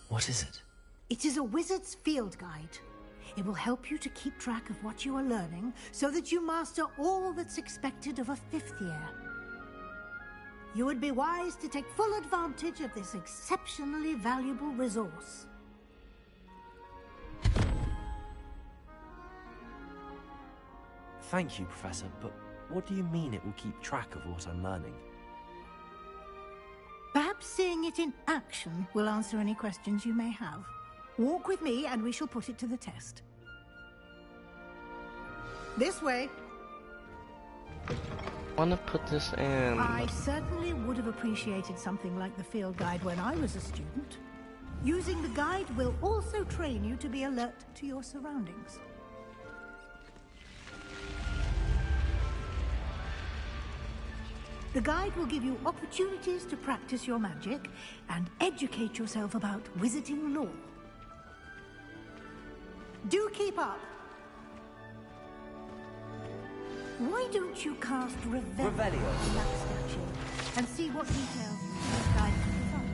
Speaker 2: What is it?
Speaker 11: It is a wizard's field guide. It will help you to keep track of what you are learning so that you master all that's expected of a 5th year. You would be wise to take full advantage of this exceptionally valuable resource.
Speaker 2: Thank you, Professor, but what do you mean it will keep track of what I'm learning?
Speaker 11: Perhaps seeing it in action will answer any questions you may have. Walk with me and we shall put it to the test. This way.
Speaker 3: Wanna put this in?
Speaker 11: I certainly would have appreciated something like the field guide when I was a student. Using the guide will also train you to be alert to your surroundings. The guide will give you opportunities to practice your magic and educate yourself about wizarding lore. Do keep up! Why don't you cast Revelio on that statue and see what details this guide can provide?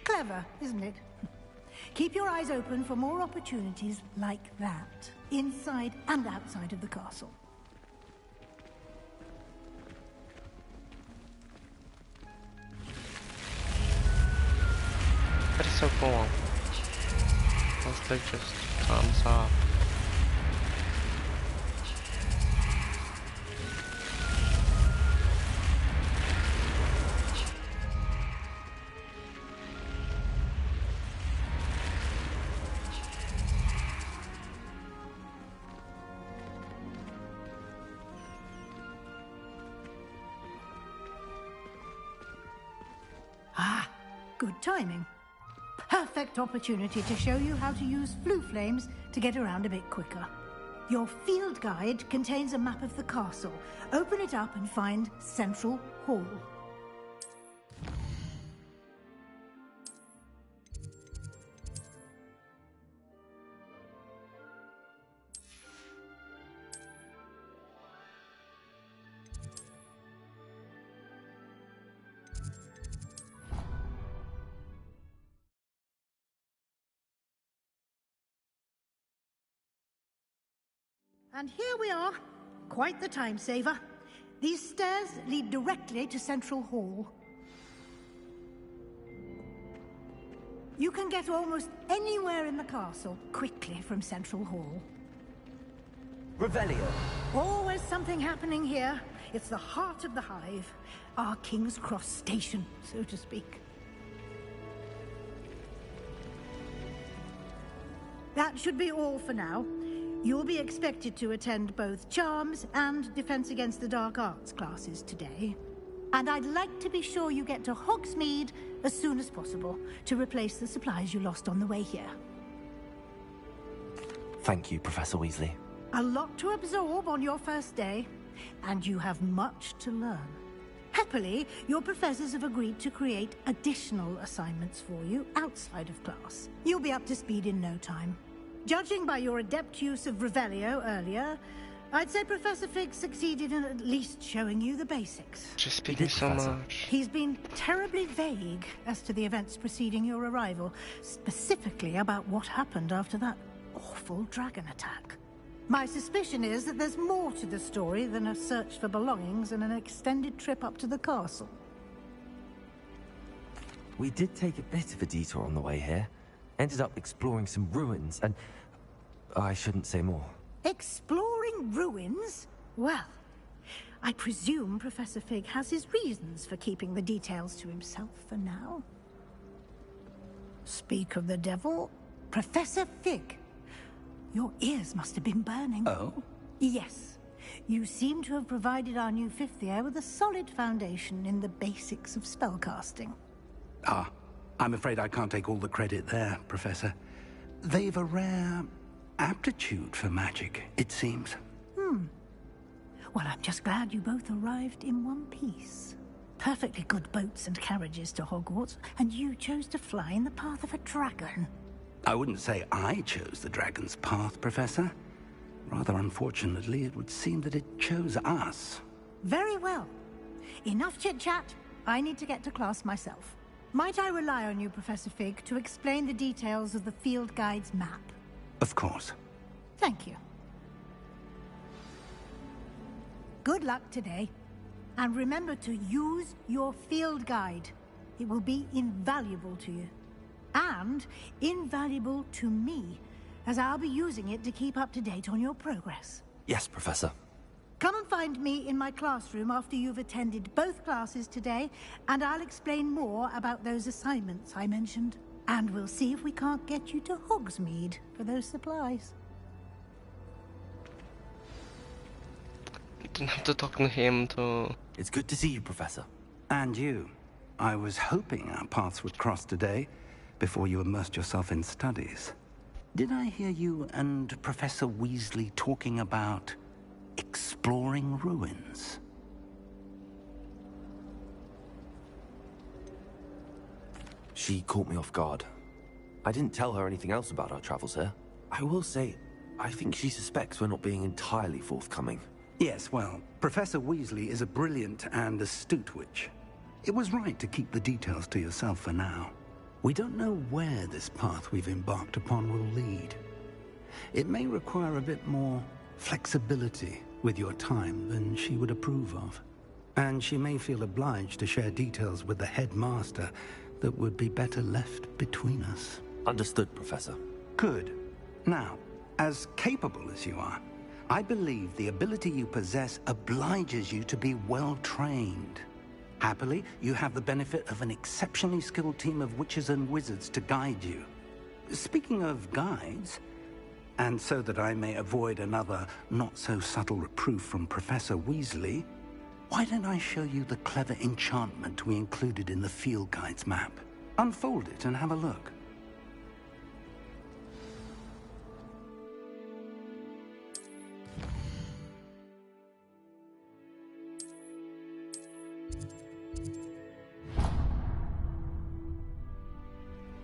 Speaker 11: Clever, isn't it? Keep your eyes open for more opportunities like that, inside and outside of the castle.
Speaker 3: That is so cool. Once they just comes up.
Speaker 11: Ah, good timing. Perfect opportunity to show you how to use Floo flames to get around a bit quicker. Your field guide contains a map of the castle. Open it up and find Central Hall. And here we are. Quite the time saver. These stairs lead directly to Central Hall. You can get almost anywhere in the castle quickly from Central Hall.
Speaker 1: Revelio.
Speaker 11: Always something happening here. It's the heart of the hive. Our King's Cross station, so to speak. That should be all for now. You'll be expected to attend both Charms and Defense Against the Dark Arts classes today. And I'd like to be sure you get to Hogsmeade as soon as possible to replace the supplies you lost on the way here.
Speaker 2: Thank you, Professor Weasley.
Speaker 11: A lot to absorb on your first day, and you have much to learn. Happily, your professors have agreed to create additional assignments for you outside of class. You'll be up to speed in no time. Judging by your adept use of Revelio earlier, I'd say Professor Fig succeeded in at least showing you the basics.
Speaker 3: Just speaking so much.
Speaker 11: He's been terribly vague as to the events preceding your arrival, specifically about what happened after that awful dragon attack. My suspicion is that there's more to the story than a search for belongings and an extended trip up to the castle.
Speaker 2: We did take a bit of a detour on the way here. Ended up exploring some ruins and... I shouldn't say more.
Speaker 11: Exploring ruins? Well, I presume Professor Fig has his reasons for keeping the details to himself for now. Speak of the devil, Professor Fig. Your ears must have been burning.
Speaker 5: Oh?
Speaker 11: Yes. You seem to have provided our new fifth year with a solid foundation in the basics of spellcasting.
Speaker 5: Ah, I'm afraid I can't take all the credit there, Professor. They've a rare aptitude for magic, it seems.
Speaker 11: Well, I'm just glad you both arrived in one piece. Perfectly good boats and carriages to Hogwarts, and you chose to fly in the path of a dragon.
Speaker 5: I wouldn't say I chose the dragon's path, Professor. Rather unfortunately, it would seem that it chose us.
Speaker 11: Very well. Enough chit-chat. I need to get to class myself. Might I rely on you, Professor Fig, to explain the details of the field guide's map?
Speaker 5: Of course.
Speaker 11: Thank you. Good luck today. And remember to use your field guide. It will be invaluable to you. And invaluable to me, as I'll be using it to keep up to date on your progress.
Speaker 2: Yes, Professor.
Speaker 11: Come and find me in my classroom after you've attended both classes today, and I'll explain more about those assignments I mentioned. And we'll see if we can't get you to Hogsmeade for those supplies.
Speaker 3: You didn't have to talk to him to...
Speaker 2: It's good to see you, Professor.
Speaker 5: And you. I was hoping our paths would cross today, before you immersed yourself in studies. Did I hear you and Professor Weasley talking about exploring ruins?
Speaker 2: She caught me off guard. I didn't tell her anything else about our travels here. I will say, I think she suspects we're not being entirely forthcoming.
Speaker 5: Yes, well, Professor Weasley is a brilliant and astute witch. It was right to keep the details to yourself for now. We don't know where this path we've embarked upon will lead. It may require a bit more flexibility with your time than she would approve of. And she may feel obliged to share details with the headmaster that would be better left between us.
Speaker 2: Understood, Professor.
Speaker 5: Good. Now, as capable as you are, I believe the ability you possess obliges you to be well-trained. Happily, you have the benefit of an exceptionally skilled team of witches and wizards to guide you. Speaking of guides, and so that I may avoid another not-so-subtle reproof from Professor Weasley, why don't I show you the clever enchantment we included in the field guide's map? Unfold it and have a look.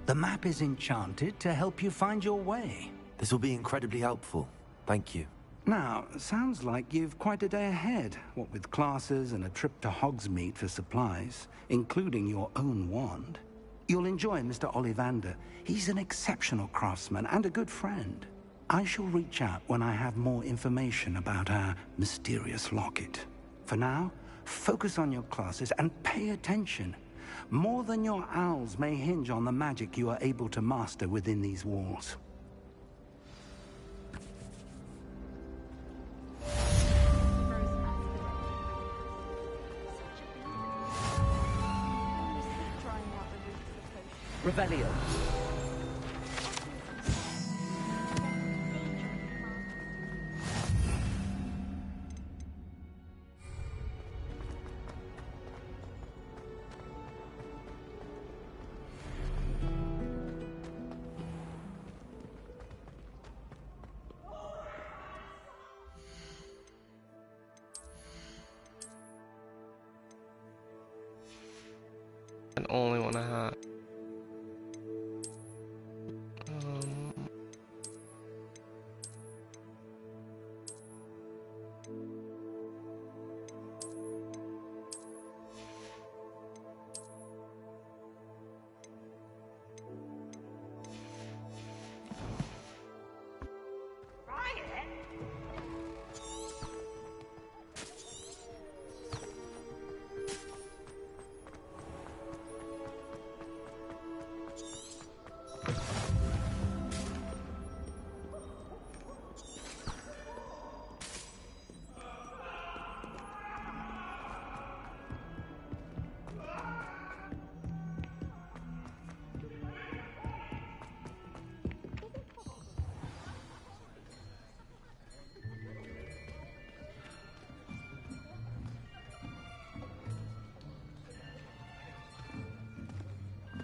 Speaker 5: The map is enchanted to help you find your way.
Speaker 2: This will be incredibly helpful. Thank you.
Speaker 5: Now, sounds like you've quite a day ahead, what with classes and a trip to Hogsmeade for supplies, including your own wand. You'll enjoy Mr. Ollivander. He's an exceptional craftsman and a good friend.
Speaker 7: I shall reach out when I have more information about our mysterious locket. For now, focus on your classes and pay attention. More than your owls may hinge on the magic you are able to master within these walls.
Speaker 15: Revelio.
Speaker 3: And only one I had.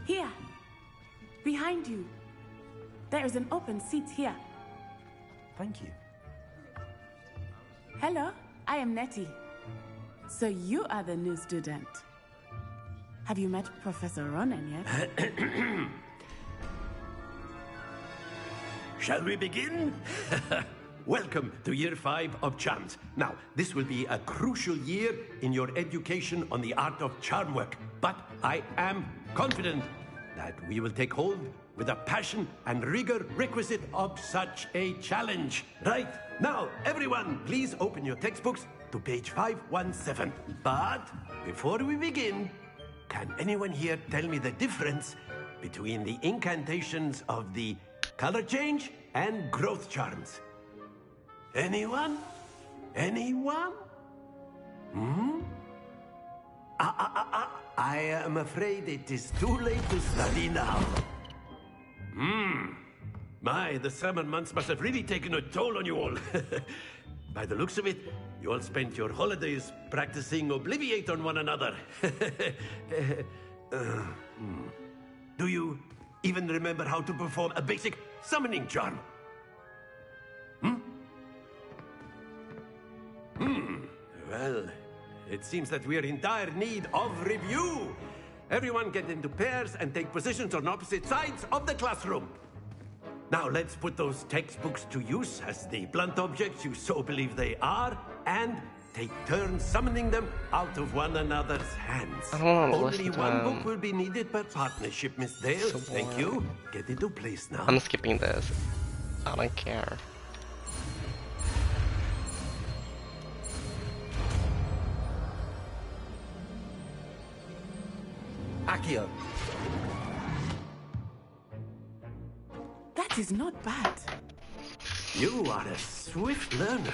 Speaker 17: Here! Behind you. There is an open seat here.
Speaker 2: Thank you.
Speaker 17: Hello, I am Nettie. So you are the new student. Have you met Professor Ronan yet?
Speaker 8: Shall we begin? Welcome to Year 5 of Charms. Now, this will be a crucial year in your education on the art of charm work, but I am confident that we will take hold with the passion and rigor requisite of such a challenge. Right, now, everyone, please open your textbooks to page 517. But before we begin, can anyone here tell me the difference between the incantations of the color change and growth charms? Anyone? Anyone? Hmm? I am afraid it is too late to study now. My, the summer months must have really taken a toll on you all. By the looks of it, you all spent your holidays practicing Obliviate on one another. Do you even remember how to perform a basic summoning charm? Well, it seems that we are in dire need of review. Everyone get into pairs and take positions on opposite sides of the classroom. Now let's put those textbooks to use as the blunt objects you so believe they are, and take turns summoning them out of one another's hands. Only one book will be needed per partnership, Miss Dale. Thank you. Get into place now.
Speaker 3: I'm skipping this. I don't care.
Speaker 17: Accio. That is not bad.
Speaker 8: You are a swift learner.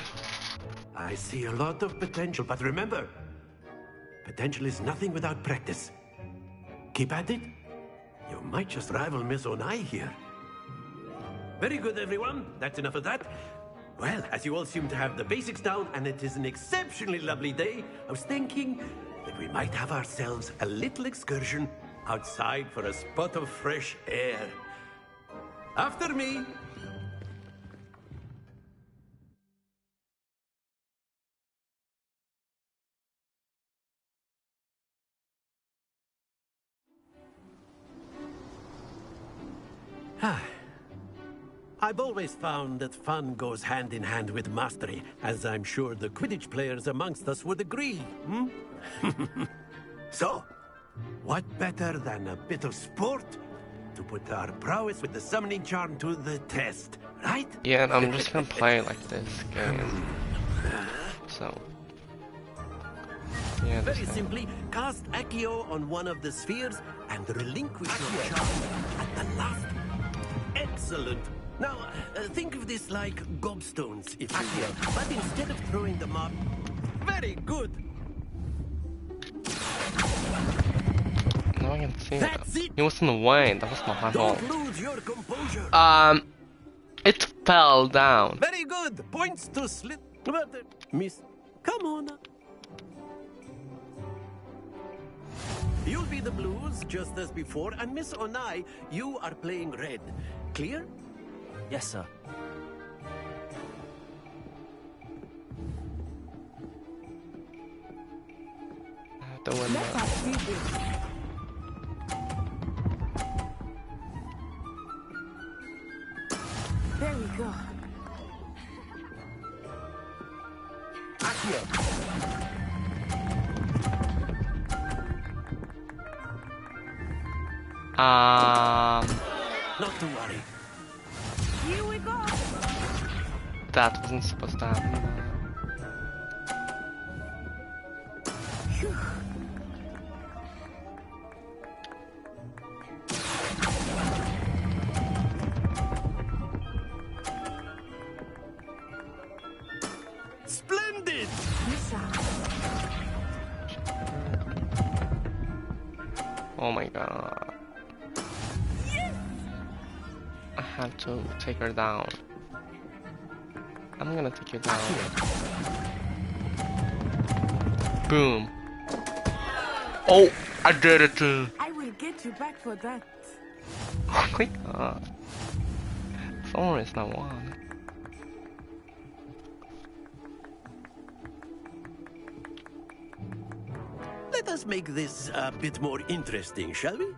Speaker 8: I see a lot of potential, but remember, potential is nothing without practice. Keep at it. You might just rival Miss Onai here. Very good, everyone. That's enough of that. Well, as you all seem to have the basics down, and it is an exceptionally lovely day, I was thinking that we might have ourselves a little excursion outside for a spot of fresh air. After me. I've always found that fun goes hand in hand with mastery, as I'm sure the Quidditch players amongst us would agree. So, what better than a bit of sport to put our prowess with the summoning charm to the test, right?
Speaker 3: Yeah, I'm just gonna play like this game. So. Yeah,
Speaker 8: very simply, cast Accio on one of the spheres and relinquish your charm at the last. Excellent. Now, think of this like gobstones, if you will. But instead of throwing them up... Very good!
Speaker 3: Now I can see it. He was in the way, that was not my fault.
Speaker 8: Don't lose your composure.
Speaker 3: It fell down.
Speaker 8: Very good! Points to slit... Miss... Come on. You'll be the blues, just as before, and Miss Onai, you are playing red. Clear?
Speaker 13: Yes, sir.
Speaker 3: The window.
Speaker 17: There we go.
Speaker 8: Not to worry.
Speaker 17: Here we go.
Speaker 3: That wasn't supposed to happen.
Speaker 8: Splendid!
Speaker 3: Oh my god. I had to take her down. I'm gonna take you down. Boom. Oh, I did it too.
Speaker 17: I will get you back for that.
Speaker 3: Oh my god. Someone is not one.
Speaker 8: Let us make this a bit more interesting, shall we?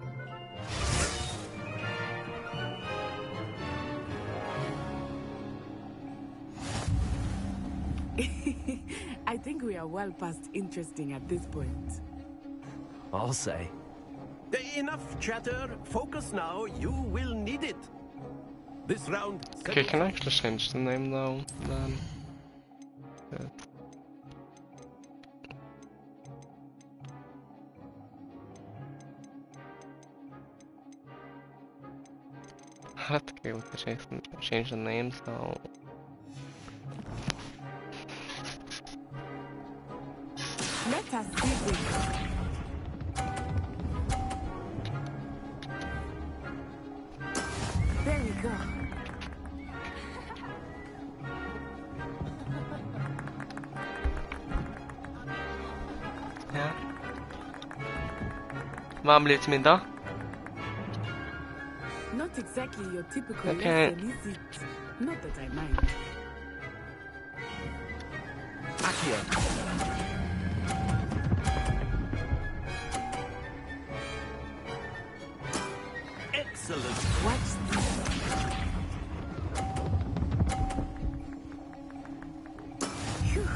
Speaker 17: I think we are well past interesting at this point.
Speaker 13: I'll say.
Speaker 8: Enough chatter. Focus now. You will need it. This round...
Speaker 3: Okay, can I actually change the name though, then? Good. I have to be able to change the name, so...
Speaker 17: Let us see this. There we go.
Speaker 3: Ja. Vad blir det till middag?
Speaker 17: Not exactly your typical
Speaker 3: Okay.
Speaker 17: lesson, is it? Not that I mind.
Speaker 8: Excellent.
Speaker 17: Watch this. Phew.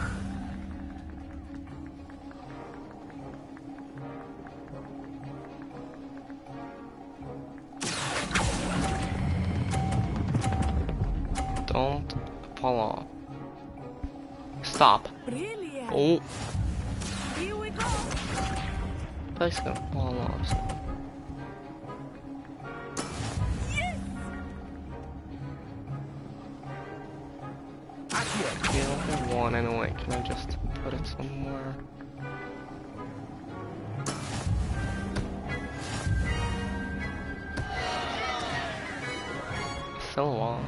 Speaker 3: Don't fall off. Stop.
Speaker 17: Brilliant.
Speaker 3: Oh,
Speaker 17: Here we go.
Speaker 3: that's gonna fall off. You don't have one anyway. Can I just put it somewhere? Still one.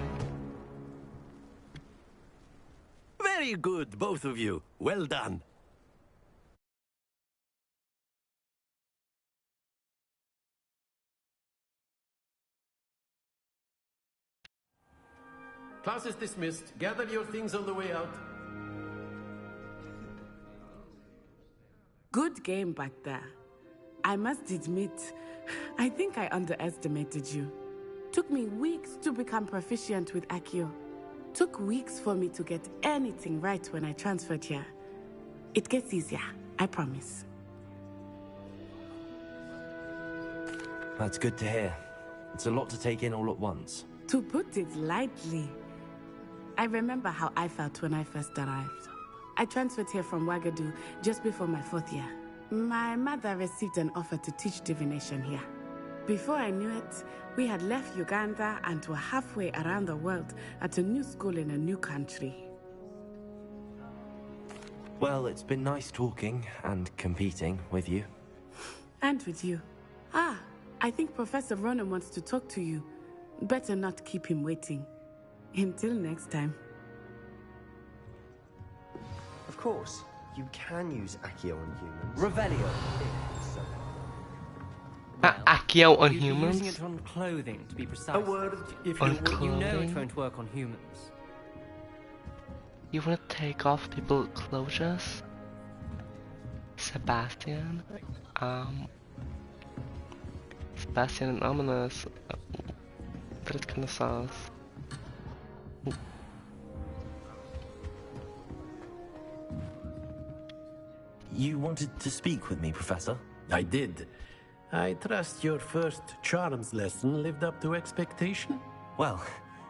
Speaker 8: Very good, both of you. Well done.
Speaker 18: Class is dismissed. Gather your things on the way out.
Speaker 17: Good game back there. I must admit, I think I underestimated you. Took me weeks to become proficient with Accio. Took weeks for me to get anything right when I transferred here. It gets easier, I promise.
Speaker 13: That's good to hear.
Speaker 2: It's a lot to take in all at once.
Speaker 17: To put it lightly, I remember how I felt when I first arrived. I transferred here from Wagadu just before my 4th year. My mother received an offer to teach divination here. Before I knew it, we had left Uganda and were halfway around the world at a new school in a new country.
Speaker 2: Well, it's been nice talking and competing with you.
Speaker 17: And with you. Ah, I think Professor Ronan wants to talk to you. Better not keep him waiting. Until next time.
Speaker 13: Of course, you can use Accio on humans.
Speaker 2: Revelio.
Speaker 3: Accio on
Speaker 15: You'd be
Speaker 3: humans?
Speaker 15: using it on clothing, to be precise.
Speaker 18: A word, if
Speaker 3: On
Speaker 18: you would.
Speaker 15: You know it
Speaker 3: clothing?
Speaker 15: won't work on humans.
Speaker 3: You wanna take off people's clothes? Sebastian? Sebastian and Ominous. That is kinda sus.
Speaker 2: You wanted to speak with me, Professor?
Speaker 18: I did. I trust your first charms lesson lived up to expectation?
Speaker 2: Well,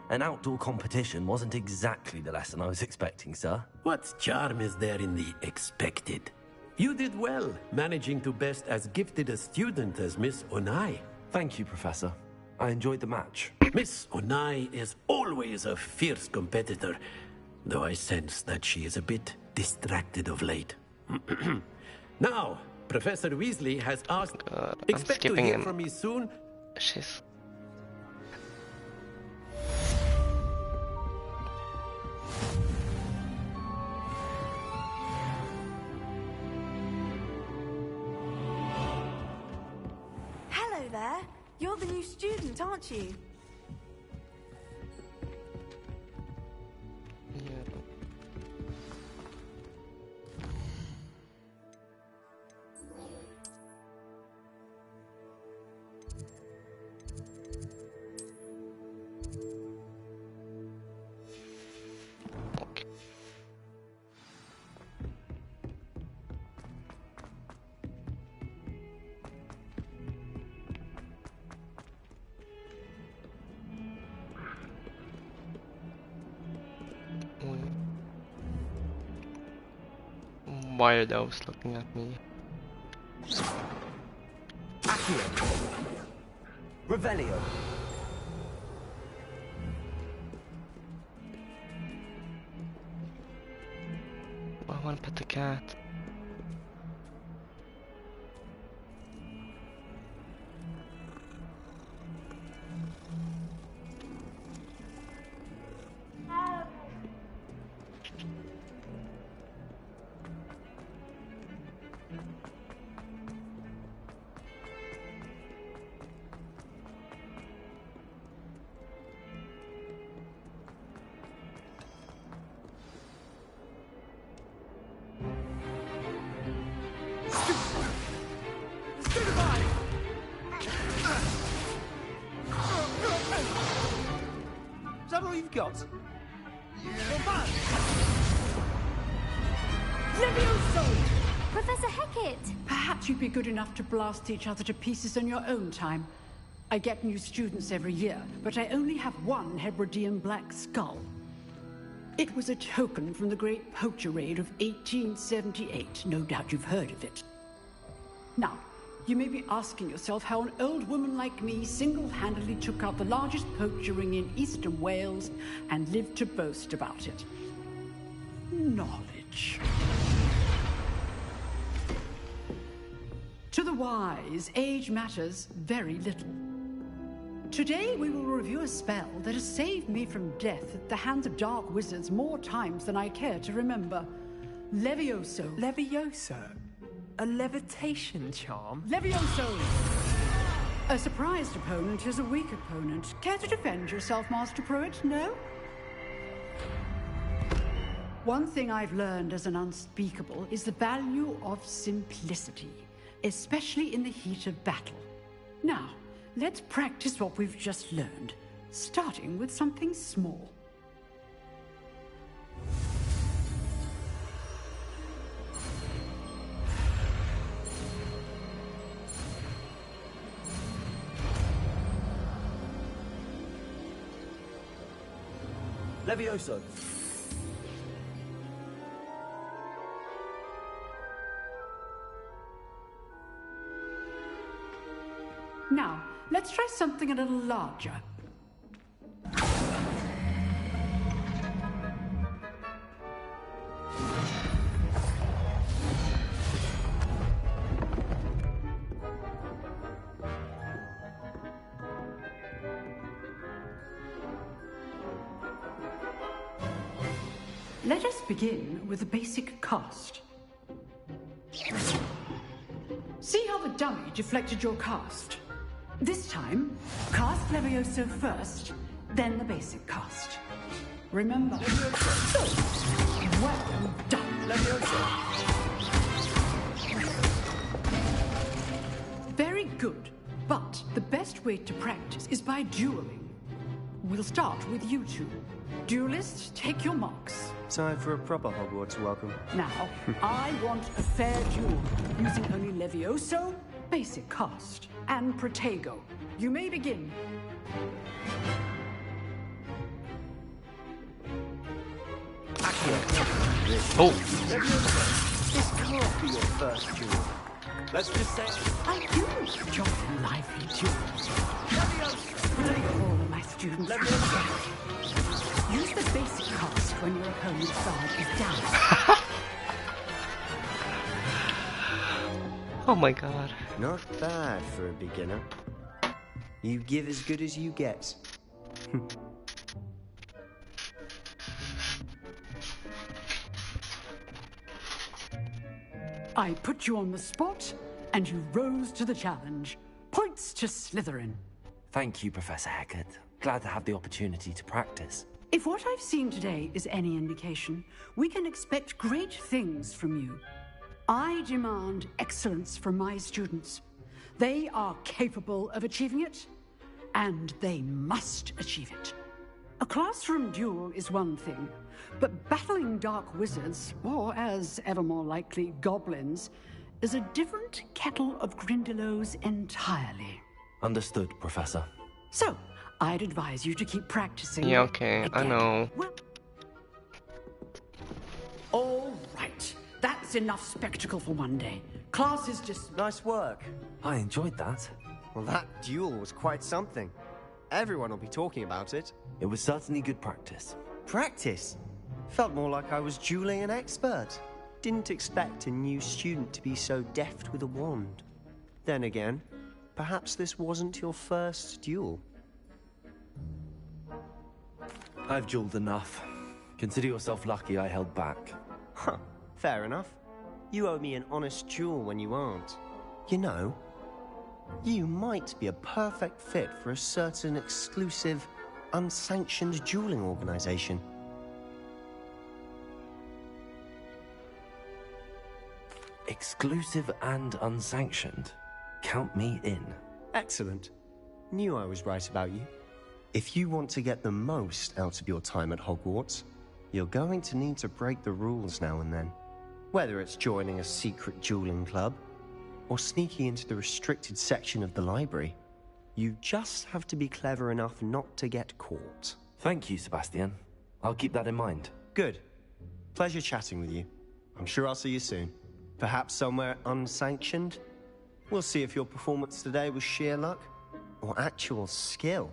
Speaker 2: an outdoor competition wasn't exactly the lesson I was expecting, sir.
Speaker 18: What charm is there in the expected? You did well, managing to best as gifted a student as Miss Onai.
Speaker 2: Thank you, Professor. I enjoyed the match.
Speaker 18: Miss Onai is always a fierce competitor, though I sense that she is a bit distracted of late. Now, Professor Weasley has asked... expect to hear from me soon.
Speaker 3: She's...
Speaker 19: Hello there. You're the new student, aren't you?
Speaker 3: Why are those looking at me?
Speaker 2: Accio. Revelio.
Speaker 3: I want to pet the cat.
Speaker 19: Is that all you've got?
Speaker 11: Levioso!
Speaker 14: Professor Hecat!
Speaker 11: Perhaps you'd be good enough to blast each other to pieces in your own time. I get new students every year, but I only have one Hebridean black skull. It was a token from the Great Poacher Raid of 1878. No doubt you've heard of it. Now, you may be asking yourself how an old woman like me single-handedly took out the largest poacher ring in eastern Wales and lived to boast about it. Knowledge. To the wise, age matters very little. Today we will review a spell that has saved me from death at the hands of dark wizards more times than I care to remember. Levioso.
Speaker 20: Levioso? A levitation charm?
Speaker 11: Levioso! A surprised opponent is a weak opponent. Care to defend yourself, Master Pruitt? No? One thing I've learned as an unspeakable is the value of simplicity, especially in the heat of battle. Now, let's practice what we've just learned, starting with something small.
Speaker 13: Levioso.
Speaker 21: Now, let's try something a little larger. Let us begin with the basic cast. See how the dummy deflected your cast? This time, cast Levioso first, then the basic cast. Remember. Levioso. Well done. Levioso. Very good. But the best way to practice is by dueling. We'll start with you two. Duelists, take your marks.
Speaker 13: Time for a proper Hogwarts welcome.
Speaker 21: Now, I want a fair duel, using only Levioso, basic cast, and Protego. You may begin.
Speaker 2: Oh!
Speaker 13: This can't be your first duel. Let's just say...
Speaker 21: I do enjoy lively duels. All of my students. Use the basic cast when your opponent's guard is down.
Speaker 3: Oh my god.
Speaker 13: Not bad for a beginner. You give as good as you get.
Speaker 21: I put you on the spot, and you rose to the challenge. Points to Slytherin.
Speaker 2: Thank you, Professor Hecat. Glad to have the opportunity to practice.
Speaker 21: If what I've seen today is any indication, we can expect great things from you. I demand excellence from my students. They are capable of achieving it, and they must achieve it. A classroom duel is one thing, but battling dark wizards, or as ever more likely, goblins, is a different kettle of Grindylows entirely.
Speaker 2: Understood, Professor.
Speaker 21: So, I'd advise you to keep practicing.
Speaker 3: Yeah, okay, I know.
Speaker 21: Well, all right. That's enough spectacle for one day. Class is just...
Speaker 13: Nice work.
Speaker 2: I enjoyed that.
Speaker 13: Well, that duel was quite something. Everyone will be talking about it.
Speaker 2: It was certainly good practice.
Speaker 13: Practice? Felt more like I was dueling an expert. Didn't expect a new student to be so deft with a wand. Then again, perhaps this wasn't your first duel.
Speaker 2: I've dueled enough. Consider yourself lucky I held back.
Speaker 13: Huh, fair enough. You owe me an honest duel when you aren't. You know, you might be a perfect fit for a certain exclusive, unsanctioned dueling organization.
Speaker 2: Exclusive and unsanctioned? Count me in.
Speaker 13: Excellent. Knew I was right about you. If you want to get the most out of your time at Hogwarts, you're going to need to break the rules now and then. Whether it's joining a secret dueling club, or sneaking into the restricted section of the library, you just have to be clever enough not to get caught.
Speaker 2: Thank you, Sebastian. I'll keep that in mind.
Speaker 13: Good. Pleasure chatting with you. I'm sure I'll see you soon. Perhaps somewhere unsanctioned? We'll see if your performance today was sheer luck, or actual skill.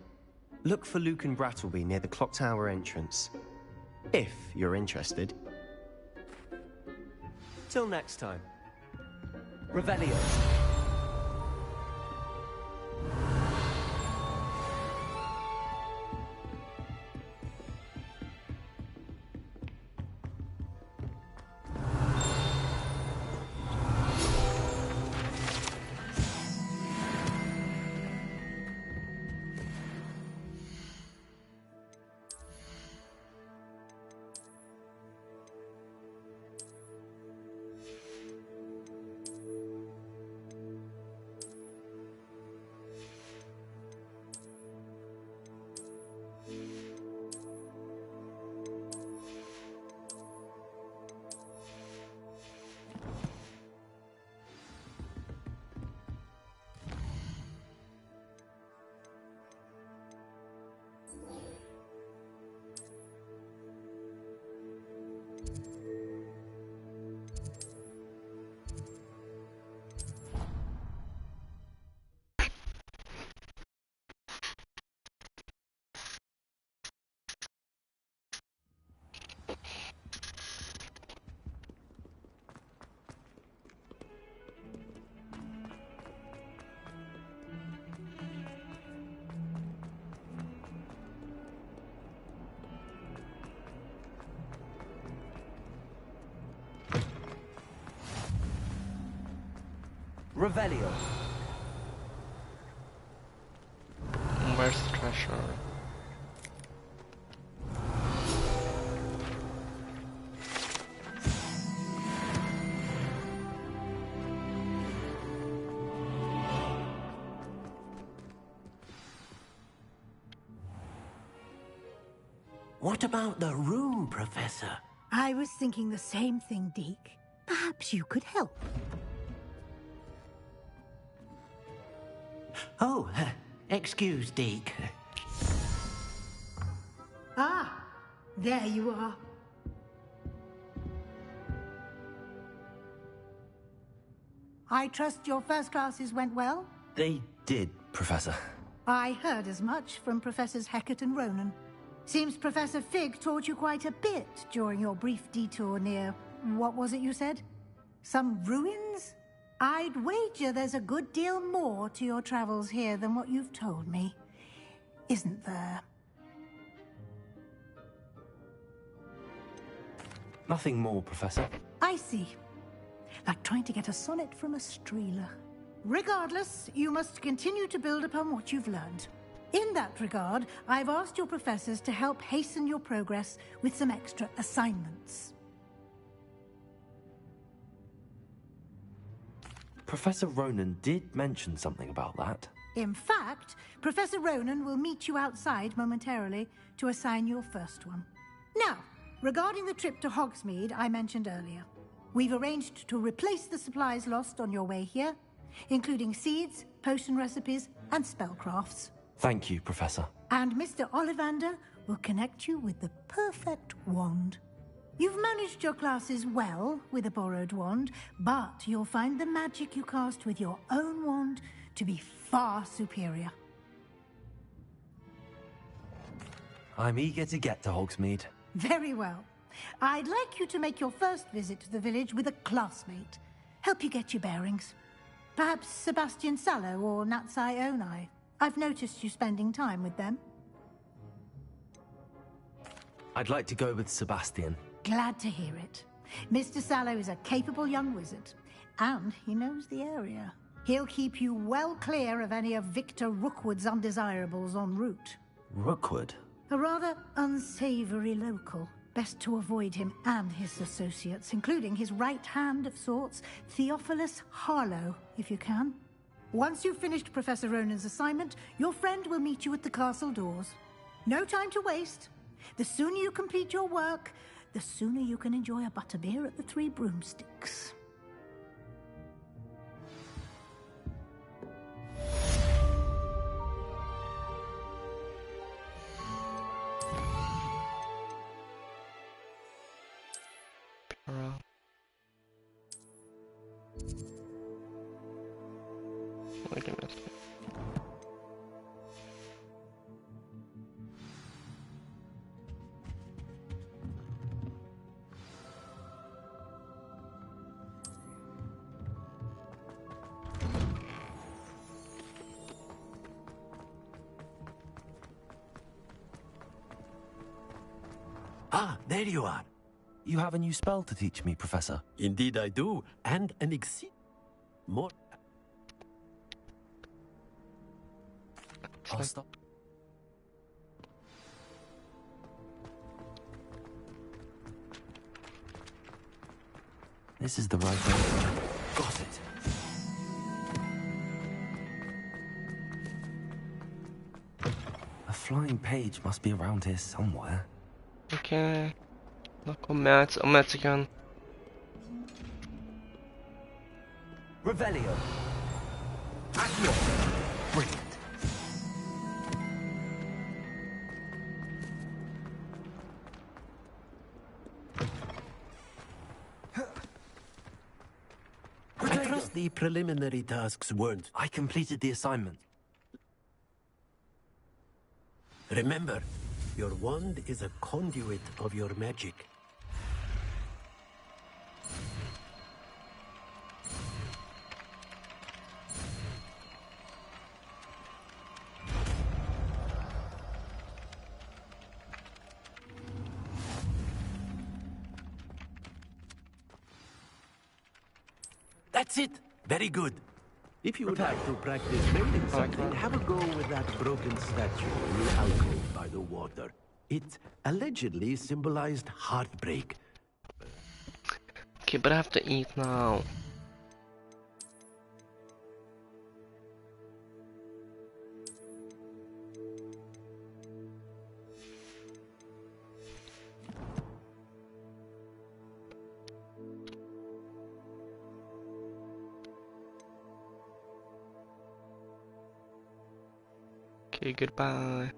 Speaker 13: Look for Luke and Brattleby near the clock tower entrance. If you're interested. Till next time.
Speaker 20: Revelio. Revelio.
Speaker 3: Where's the treasure?
Speaker 18: What about the room, Professor?
Speaker 11: I was thinking the same thing, Deke. Perhaps you could help.
Speaker 18: Oh, excuse, Deke.
Speaker 11: Ah, there you are. I trust your first classes went well?
Speaker 2: They did, Professor.
Speaker 11: I heard as much from Professors Hecat and Ronan. Seems Professor Fig taught you quite a bit during your brief detour near... what was it you said? Some ruins? I'd wager there's a good deal more to your travels here than what you've told me. Isn't there?
Speaker 2: Nothing more, Professor.
Speaker 11: I see. Like trying to get a sonnet from a streeler. Regardless, you must continue to build upon what you've learned. In that regard, I've asked your professors to help hasten your progress with some extra assignments.
Speaker 2: Professor Ronan did mention something about that.
Speaker 11: In fact, Professor Ronan will meet you outside momentarily to assign your first one. Now, regarding the trip to Hogsmeade I mentioned earlier, we've arranged to replace the supplies lost on your way here, including seeds, potion recipes, and spellcrafts.
Speaker 2: Thank you, Professor.
Speaker 11: And Mr. Ollivander will connect you with the perfect wand. You've managed your classes well with a borrowed wand, but you'll find the magic you cast with your own wand to be far superior.
Speaker 2: I'm eager to get to Hogsmeade.
Speaker 11: Very well. I'd like you to make your first visit to the village with a classmate. Help you get your bearings. Perhaps Sebastian Sallow or Natsai Onai. I've noticed you spending time with them.
Speaker 2: I'd like to go with Sebastian.
Speaker 11: Glad to hear it. Mr. Sallow is a capable young wizard, and he knows the area. He'll keep you well clear of any of Victor Rookwood's undesirables en route.
Speaker 2: Rookwood?
Speaker 11: A rather unsavory local. Best to avoid him and his associates, including his right hand of sorts, Theophilus Harlow, if you can. Once you've finished Professor Ronan's assignment, your friend will meet you at the castle doors. No time to waste. The sooner you complete your work, the sooner you can enjoy a butterbeer at the Three Broomsticks.
Speaker 18: Ah, there you are.
Speaker 2: You have a new spell to teach me, Professor.
Speaker 18: Indeed I do, and an more.
Speaker 2: I'll stop. This is the right way. Got it. A flying page must be around here somewhere.
Speaker 3: Okej. Då kommer Mats igen.
Speaker 20: Revelio. Accio. Brilliant.
Speaker 18: I trust the preliminary tasks weren't.
Speaker 2: I completed the assignment.
Speaker 18: Remember, your wand is a conduit of your magic. That's it. Very good. If you would like to practice building something, have a go with that broken statue in the alcove by the water. It allegedly symbolized heartbreak.
Speaker 3: Okay, but I have to eat now. Okay, goodbye.